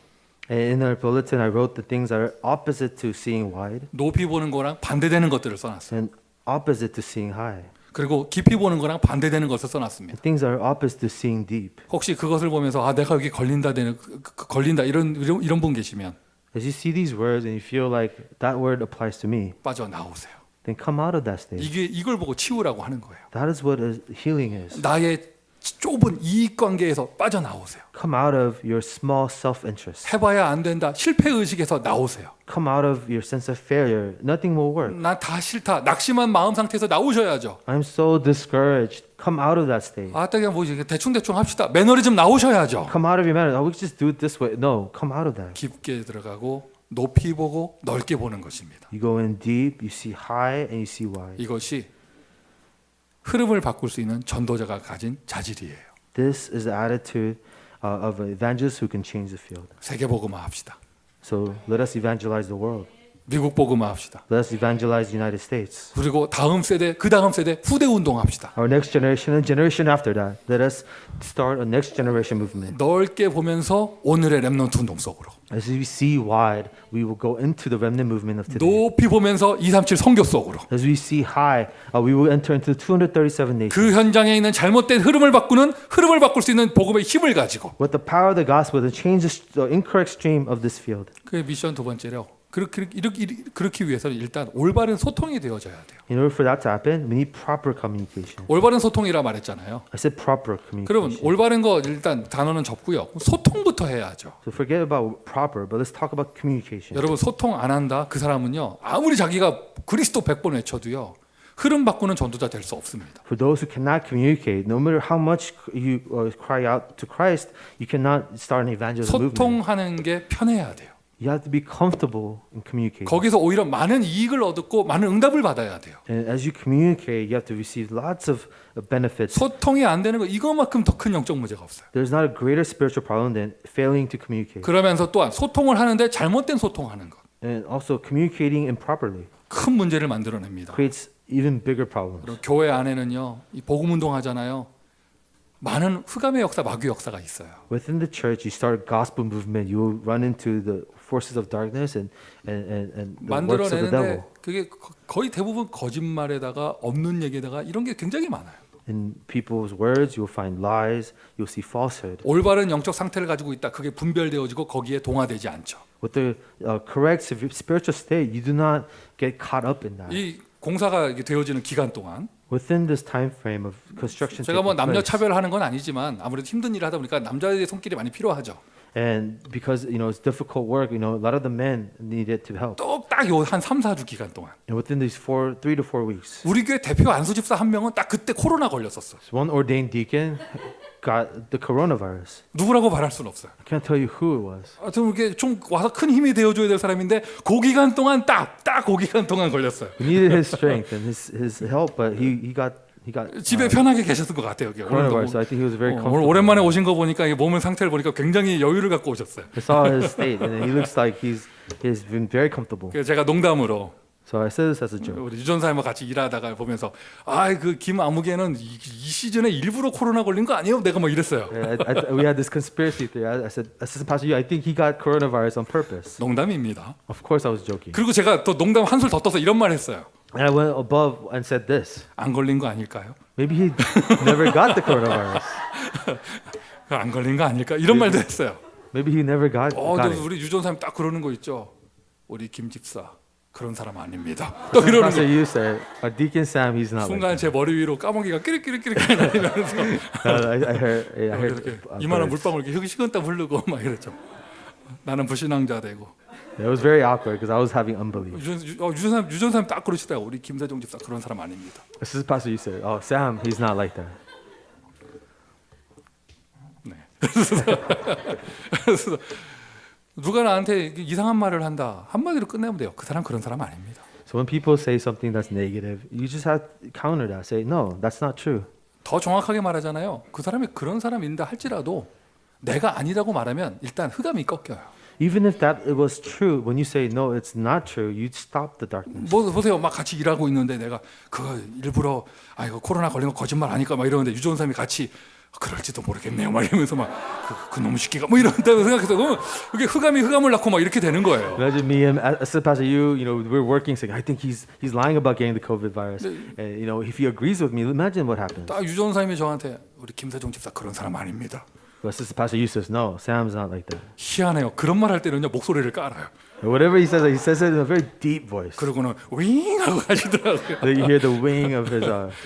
And in our bulletin, I wrote the things that are opposite to seeing wide 높이 보는 거랑 반대되는 것들을 써놨어요. and opposite to seeing high. 그리고 깊이 보는 거랑 반대되는 것을 써놨습니다. The things that are opposite to seeing deep. 혹시 그것을 보면서 아 내가 여기 걸린다 이런 분 계시면 As you see these words and you feel like that word applies to me, 빠져나오세요. then come out of that state. 이걸 보고 치우라고 하는 거예요. That is what healing is. 나의 좁은 이익 관계에서 빠져나오세요. Come out of your small self-interest. 해봐야 안 된다. 실패 의식에서 나오세요. Come out of your sense of failure. Nothing will work. 나 다 싫다. 낙심한 마음 상태에서 나오셔야죠. I'm so discouraged. Come out of that state. 아, 그냥 뭐 대충 합시다. 매너리즘 나오셔야죠. Come out of your manner. Oh, we just do it this way. No, come out of that. 깊게 들어가고 높이 보고 넓게 보는 것입니다. You go in deep, you see high, and you see wide. 이것이 흐름을 바꿀 수 있는 전도자가 가진 자질이에요. This is the attitude of an evangelist who can change the field. 세계 복음화 합시다. So let us evangelize the world. 미국 복음화 합시다. Let us evangelize the United States. 그리고 다음 세대, 그 다음 세대 후대 운동 합시다. Our next generation and generation after that. Let us start a next generation movement. 넓게 보면서 오늘의 렘넌트 운동 속으로. As we see wide, we will go into the remnant movement of today. 높이 보면서 237 선교 속으로. As we see high, we will enter into 237 nations. 그 현장에 있는 잘못된 흐름을 바꿀 수 있는 복음의 힘을 가지고. With the power of the gospel to change the incorrect stream of this field. 그 미션 두 번째로 그렇기 위해서는 일단 올바른 소통이 되어져야 돼요. In order for that to happen, we need proper communication. 올바른 소통이라 말했잖아요. I said proper communication. 그러면 올바른 거 일단 단어는 접고요. 소통부터 해야죠. So forget about proper, but let's talk about communication. 여러분 소통 안 한다 그 사람은요. 아무리 자기가 그리스도 100번 외쳐도요. 흐름 바꾸는 전도자 될 수 없습니다. For those who cannot communicate, no matter how much you cry out to Christ, you cannot start an evangelism movement. 소통하는 게 편해야 돼요. You have to be comfortable in communicating. 거기서 오히려 많은 이익을 얻고 많은 응답을 받아야 돼요. And as you communicate, you have to receive lots of benefits. 소통이 안 되는 거 이거만큼 더 큰 영적 문제가 없어요. There's not a greater spiritual problem than failing to communicate. 그러면서 또한 소통을 하는데 잘못된 소통하는 것. And also communicating improperly 큰 문제를 만들어냅니다. creates even bigger problems. 그리고 교회 안에는요, 이 복음 운동하잖아요. 많은 흑암의 역사, 마귀 역사가 있어요. Within the church, you start a gospel movement, you will run into the forces of darkness and the works of the devil. 만들어내는데 그게 거의 대부분 거짓말에다가 없는 얘기에다가 이런 게 굉장히 많아요. In people's words, you'll find lies, you'll see falsehood. 올바른 영적 상태를 가지고 있다. 그게 분별되어지고 거기에 동화되지 않죠. With the correct spiritual state, you do not get caught up in that. 이 공사가 이게 되어지는 기간 동안 Within this time frame of construction 제가 뭐 taking 남녀 place, 차별하는 건 아니지만 아무래도 힘든 일을 하다 보니까 남자의 손길이 많이 필요하죠. and because it's difficult work, a lot of the men needed to help. 딱 요 한 3, 4주 기간 동안 And within these 3 to 4 weeks, 우리 교회 대표 안수 집사 한 명은 딱 그때 코로나 걸렸었어. one ordained deacon got the coronavirus. 누구라고 말할 수는 없어요. I can't tell you who it was. 하여튼 이렇게 좀 와서 큰 힘이 되어줘야 될 사람인데 그 기간 동안 딱 그 기간 동안 걸렸어요. We needed his strength and his help, but he got 집에 편하게 계셨을 것 같아요. coronavirus. So I think he was very 오늘 comfortable. 오랜만에 오신 거 보니까 이 몸의 상태를 보니까 굉장히 여유를 갖고 오셨어요. I saw his state, and he looks like he's been very comfortable. 그래서 제가 농담으로 So I said this as a joke. 우리 유전사님과 같이 일하다가 보면서 그 김아무개는 이 시즌에 일부러 코로나 걸린 거 아니에요? 내가 뭐 이랬어요. We had this conspiracy theory. I said, Pastor, I think he got coronavirus on purpose. 농담입니다. Of course, I was joking. 그리고 제가 또 농담 한술 더 떠서 이런 말 했어요. And I went above and said this. 안 걸린 거 아닐까요? Maybe he never got the coronavirus. 안 걸린 거 아닐까? 이런 말도 했어요. Maybe he never got it. 우리 유전사님 딱 그러는 거 있죠. 우리 김 집사 그런 사람 아닙니다. 또 이러는 Pastor, 거. you said, Deacon Sam, he's not like 순간 제 머리 위로 까마귀가 끼리끼리끼리 날리면서 that. I heard 이렇게 이만한 birds. 물방울 이렇게 식은땀 흐르고 막 이랬죠. 나는 불신앙자 되고. It was very awkward because I was having unbelief. 유전사님 딱 그러시다가 우리 김세종 집사 그런 사람 아닙니다. This is Pastor, you said, Sam, he's not like that. 네. 그래서 누가 나한테 이상한 말을 한다 한마디로 끝내면 돼요. 그 사람 그런 사람 아닙니다. So when people say something that's negative, you just have to counter that. Say, no, that's not true. 더 정확하게 말하잖아요. 그 사람이 그런 사람인다 할지라도 내가 아니라고 말하면 일단 흑암이 꺾여요. Even if that it was true, when you say no, it's not true, you stop the darkness. 뭐 보세요. 막 같이 일하고 있는데 내가 그거 일부러 아 이거 코로나 걸린 거 거짓말 아니까 막 이러는데 유조원 사람이 같이 그럴지도 모르겠네요. 막 이러면서 막 그 놈의 새끼가 뭐 이런다고 생각해서 그게 흑암이 흑암을 낳고 막 이렇게 되는 거예요. Imagine me and assistant pastor, you know, we're working, saying, I think he's lying about getting the COVID virus. And you know, if he agrees with me, imagine what happens. 딱 유조원 사람이 저한테 우리 김세종 집사 그런 사람 아닙니다. But assistant pastor, you says, no, Sam's not like that. 희한해요. 그런 말 할 때는요 목소리를 깔아요. And whatever he says it in a very deep voice. 그러고는 윙 하고 가시더라고요. Then you hear the wing of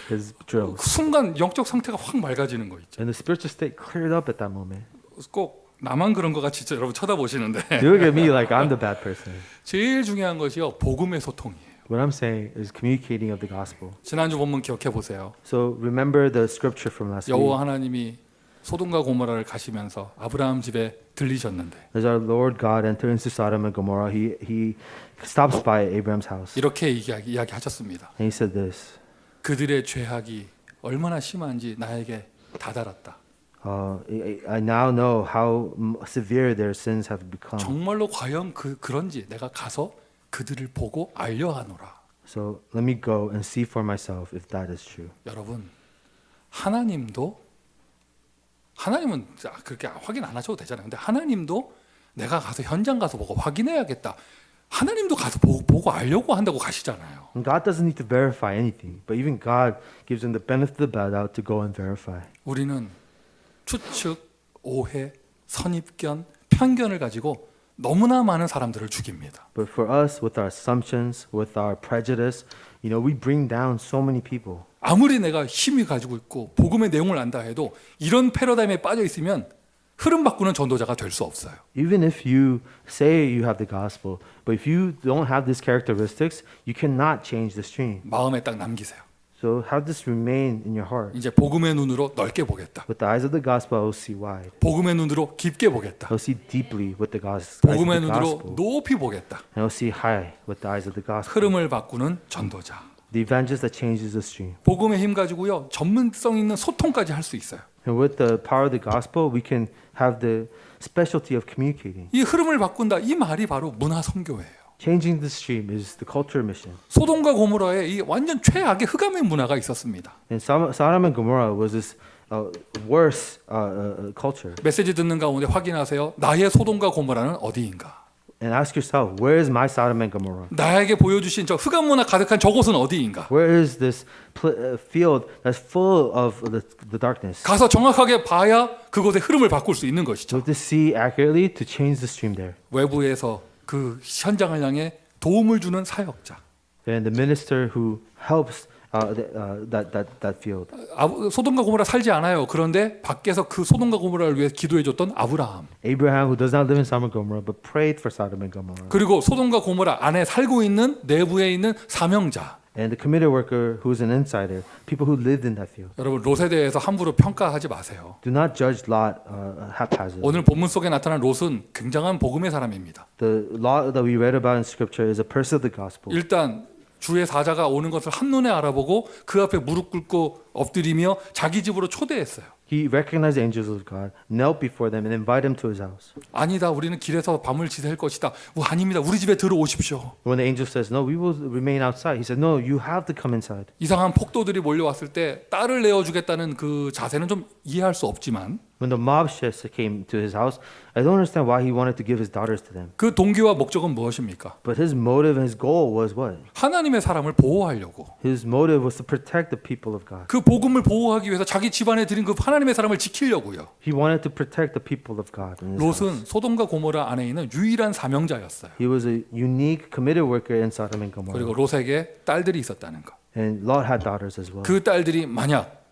his drills. 그 순간 영적 상태가 확 맑아지는 거 있죠. And the spiritual state cleared up at that moment. 꼭 나만 그런 거 같이 여러분 쳐다보시는데 You look at me like I'm the bad person. 제일 중요한 것이요 복음의 소통이에요. What I'm saying is communicating of the gospel. 지난주 본문 기억해 보세요. So remember the scripture from last week. 여호와 하나님이 소돔과 고모라를 가시면서 아브라함 집에 들리셨는데 As our Lord God entered into Sodom and Gomorrah, he stops by Abraham's house. 이렇게 이야기하셨습니다. And he said this. 그들의 죄악이 얼마나 심한지 나에게 다다랐다. I now know how severe their sins have become. 정말로 과연 그런지 내가 가서 그들을 보고 알려하노라. So let me go and see for myself if that is true. 여러분 하나님은 그렇게 확인 안 하셔도 되잖아요. 근데 하나님도 내가 가서 현장 가서 보고 확인해야겠다. 하나님도 가서 보고 알려고 한다고 가시잖아요. And God doesn't need to verify anything, but even God gives them the benefit of the doubt to go and verify. 우리는 추측, 오해, 선입견, 편견을 가지고 너무나 많은 사람들을 죽입니다. But for us, with our assumptions, with our prejudice, you know, we bring down so many people. 아무리 내가 힘이 가지고 있고 복음의 내용을 안다 해도 이런 패러다임에 빠져 있으면 흐름 바꾸는 전도자가 될 수 없어요. Even if you say you have the gospel, but if you don't have these characteristics, you cannot change the stream. 마음에 딱 남기세요. So have this remain in your heart. 이제 복음의 눈으로 넓게 보겠다. With the eyes of the gospel, I will see wide. 복음의 눈으로 깊게 보겠다. I will see deeply with the gospel. 복음의 눈으로 높이 보겠다. And I will see high with the eyes of the gospel. 흐름을 바꾸는 전도자. The evangelist that changes the stream. 복음의 힘 가지고요 전문성 있는 소통까지 할 수 있어요. And with the power of the gospel, we can have the specialty of communicating. 이 흐름을 바꾼다 이 말이 바로 문화 선교예요. Changing the stream is the culture mission. 소돔과 고모라에 이 완전 최악의 흑암의 문화가 있었습니다. And Sodom and Gomorrah was this worse culture. 메시지 듣는 가운데 확인하세요. 나의 소돔과 고모라는 어디인가? And ask yourself, where is my Sodom and Gomorrah? 나에게 보여주신 저 흑암 문화 가득한 저곳은 어디인가? Where is this field that's full of the darkness? 가서 정확하게 봐야 그곳의 흐름을 바꿀 수 있는 You 것이죠. have to see accurately to change the stream there. 외부에서 그 현장을 향해 도움을 주는 사역자. And the minister who helps that field. 소돔과 고모라 살지 않아요. 그런데 밖에서 그 소돔과 고모라를 위해 기도해줬던 아브라함. Abraham, who does not live in Sodom and Gomorrah, but prayed for Sodom and Gomorrah. 그리고 소돔과 고모라 안에 살고 있는 내부에 있는 사명자. And the committed worker who's an insider, people who lived in that field. 여러분 롯에 대해서 함부로 평가하지 마세요. Do not judge Lot haphazardly. 오늘 본문 속에 나타난 롯은 굉장한 복음의 사람입니다. The Lot that we read about in Scripture is a person of the gospel. 일단 주의 사자가 오는 것을 한눈에 알아보고 그 앞에 무릎 꿇고 엎드리며 자기 집으로 초대했어요. He recognized the angels of God, knelt before them, and invited them to his house. 아니다, 우리는 길에서 밤을 지새울 것이다. 아닙니다, 우리 집에 들어오십시오. When the angel says, no, we will remain outside, he said, no, you have to come inside. 이상한 폭도들이 몰려왔을 때 딸을 내어주겠다는 그 자세는 좀 이해할 수 없지만 When the mob shifts came to his house, I don't understand why he wanted to give his daughters to them. 그 동기와 목적은 무엇입니까? But his motive and his goal was what? 하나님의 사람을 보호하려고. His motive was to protect the people of God. 그 복음을 보호하기 위해서 자기 집안에 들인 그 하나님의 사람을 지키려고요. He wanted to protect the people of God. In his 롯은 house. 소돔과 고모라 안에 있는 유일한 사명자였어요. He was a unique, committed worker in Sodom and Gomorrah. 그리고 롯에게 딸들이 있었다는 것. And Lot had daughters as well. 그 딸들이 만약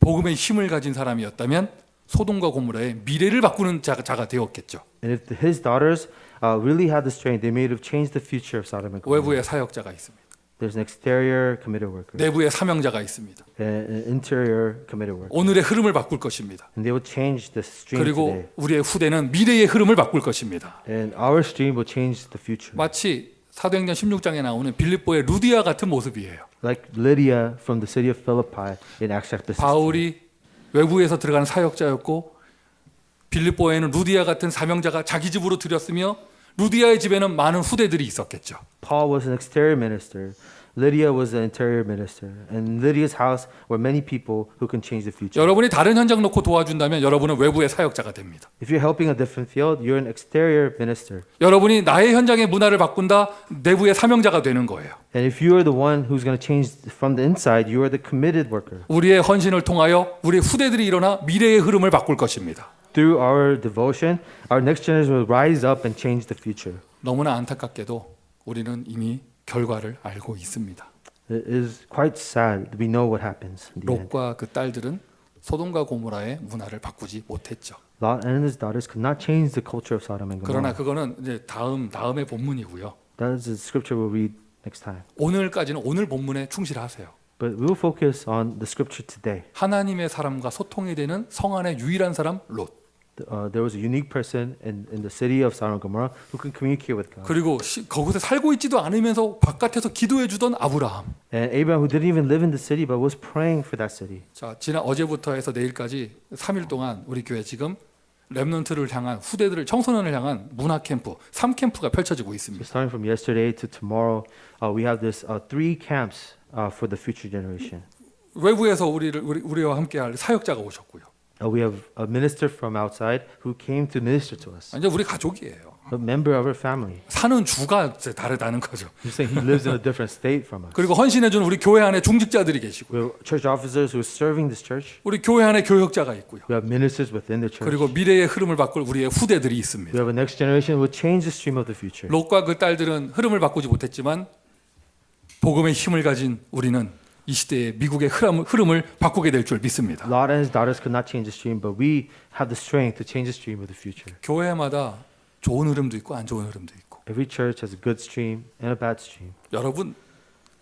복음의 힘을 가진 사람이었다면 소돔과 고모라의 미래를 바꾸는 자가 되었겠죠. And if his daughters really had the strength, they may have changed the future of Sodom and Gomorrah. 외부에 사역자가 있습니다. There's an exterior committed worker 내부에 사명자가 있습니다. and an interior committed worker. 오늘의 흐름을 바꿀 것입니다. And they will change the stream 그리고 today. 우리의 후대는 미래의 흐름을 바꿀 것입니다. And our stream will change the future. 마치 사도행전 16장에 나오는 빌립보의 루디아 같은 모습이에요. Like Lydia from the city of Philippi in Acts chapter 16. 바울이 외부에서 들어가는 사역자였고 빌립보에는 루디아 같은 사명자가 자기 집으로 들였으며 루디아의 집에는 많은 후대들이 있었겠죠. Paul was an exterior minister. Lydia was an interior minister. And in Lydia's house were many people who can change the future. 여러분이 다른 현장 놓고 도와준다면 여러분은 외부의 사역자가 됩니다. If you're helping a different field, you're an exterior minister. 여러분이 나의 현장의 문화를 바꾼다, 내부의 사명자가 되는 거예요. And if you are the one who's going to change from the inside, you are the committed worker. 우리의 헌신을 통하여 우리 후대들이 일어나 미래의 흐름을 바꿀 것입니다. Through our devotion, our next generation will rise up and change the future. 너무나 안타깝게도 우리는 이미 결과를 알고 있습니다. It is quite sad that we know what happens in the end. 롯과 그 딸들은 소돔과 고모라의 문화를 바꾸지 못했죠. Lot and his daughters could not change the culture of Sodom and 그러나 Gomorrah. 그거는 이제 다음의 본문이고요. That is the scripture we'll read next time. 오늘까지는 오늘 본문에 충실하세요. But we will focus on the scripture today. 하나님의 사람과 소통이 되는 성 안의 유일한 사람 롯. There was a unique person in the city of Sodom and Gomorrah who could communicate with God. 그리고 거기서 살고 있지도 않으면서 바깥에서 기도해 주던 아브라함. And Abraham, who didn't even live in the city but was praying for that city. 자, 지난 어제부터 해서 내일까지 3일 동안 우리 교회 지금 렘넌트를 향한 후대들을 청소년을 향한 문화 캠프 3캠프가 펼쳐지고 있습니다. So starting from yesterday to tomorrow, we have this 3 camps for the future generation. 외부에서 우리와 함께할 사역자가 오셨고요. We have a minister from outside who came to minister to us. 이제 우리 가족이에요. A member of our family. 사는 주가 이제 다르다는 거죠. You're saying he lives in a different state from us. 그리고 헌신해주는 우리 교회 안에 중직자들이 계시고, We have church officers who are serving this church. 우리 교회 안에 교역자가 있고요. We have ministers within the church. 그리고 미래의 흐름을 바꿀 우리의 후대들이 We 있습니다. have a next generation who will change the stream of the future. 롯과 그 딸들은 흐름을 바꾸지 못했지만 복음의 힘을 가진 우리는 이 시대의 미국의 흐름을 바꾸게 될 줄 믿습니다. Lot and his daughters could not change the stream, but we have the strength to change the stream of the future. 교회마다 좋은 흐름도 있고 안 좋은 흐름도 있고. Every church has a good stream and a bad stream. 여러분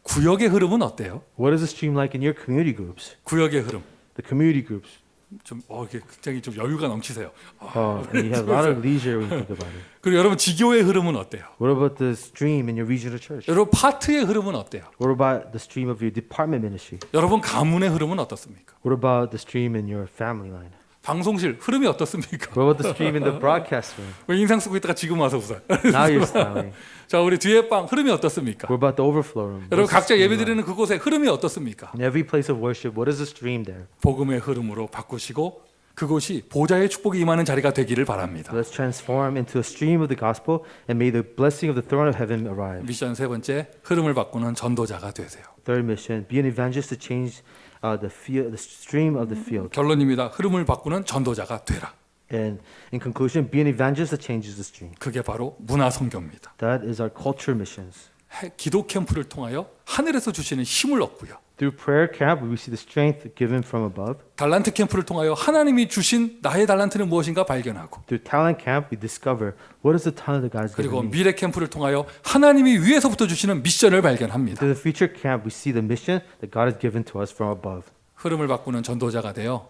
구역의 흐름은 어때요? What is the stream like in your community groups? 구역의 흐름 The community groups. 좀 이게 굉장히 좀 여유가 넘치세요. And you have a lot of leisure when you think about it. 그리고 여러분 지교의 흐름은 어때요? What about the stream in your regional church? 여러분 파트의 흐름은 어때요? What about the stream of your department ministry? 여러분 가문의 흐름은 어떻습니까? What about the stream in your family line? 방송실 흐름이 어떻습니까? What about the stream in the broadcast room? 왜 인상 쓰고 있다가 지금 와서 웃어요? Now you're smiling. 자, 우리 뒤에 방 흐름이 어떻습니까? What about the overflow room? 여러분 What's the 각자 stream 예배드리는 그곳의 흐름이 어떻습니까? like? In every place of worship, what is the stream there? 복음의 흐름으로 바꾸시고 그곳이 보좌의 축복이 임하는 자리가 되기를 바랍니다. Let's transform into a stream of the gospel and may the blessing of the throne of heaven arrive. 미션 세 번째, 흐름을 바꾸는 전도자가 되세요. Third mission, be an evangelist to change the stream of the field. 결론입니다. 흐름을 바꾸는 전도자가 되라. And in conclusion, be an evangelist that changes the stream. 그게 바로 문화 선교입니다. That is our culture missions. 기도 캠프를 통하여 하늘에서 주시는 힘을 얻고요. Through prayer camp, we see the strength given from above. 달란트 캠프를 통하여 하나님이 주신 나의 달란트는 무엇인가 발견하고, Through talent camp, we discover what is the talent that God has 그리고 given me. 미래 캠프를 통하여 하나님이 위에서부터 주시는 미션을 발견합니다. Through the future camp, we see the mission that God has given to us from above. 흐름을 바꾸는 전도자가 되어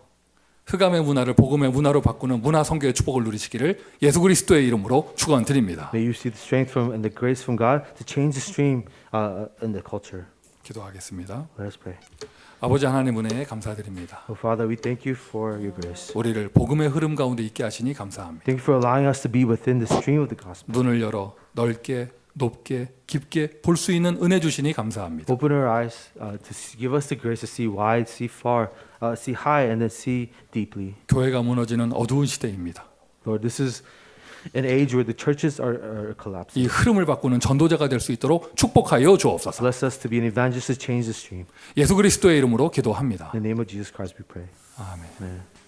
흑암의 문화를 복음의 문화로 바꾸는 문화 선교의 축복을 누리시기를 예수 그리스도의 이름으로 축원드립니다. May you see the strength from and the grace from God to change the stream in the culture. 기도하겠습니다. Let us pray. 아버지 하나님 은혜에 감사드립니다. Oh, Father, we thank you for your grace. 우리를 복음의 흐름 가운데 있게 하시니 감사합니다. Thank you for allowing us to be within the stream of the gospel. 눈을 열어 넓게 높게 깊게 볼 수 있는 은혜 주시니 감사합니다. Open our eyes give us the grace to see wide, see far, see high, and then see deeply. 교회가 무너지는 어두운 시대입니다. Lord, this is an age where the churches are collapsing. 이 흐름을 바꾸는 전도자가 될 수 있도록 축복하여 주옵소서. Bless us to be an evangelist to change the stream. 예수 그리스도의 이름으로 기도합니다. In the name of Jesus Christ we pray. 아멘. Amen.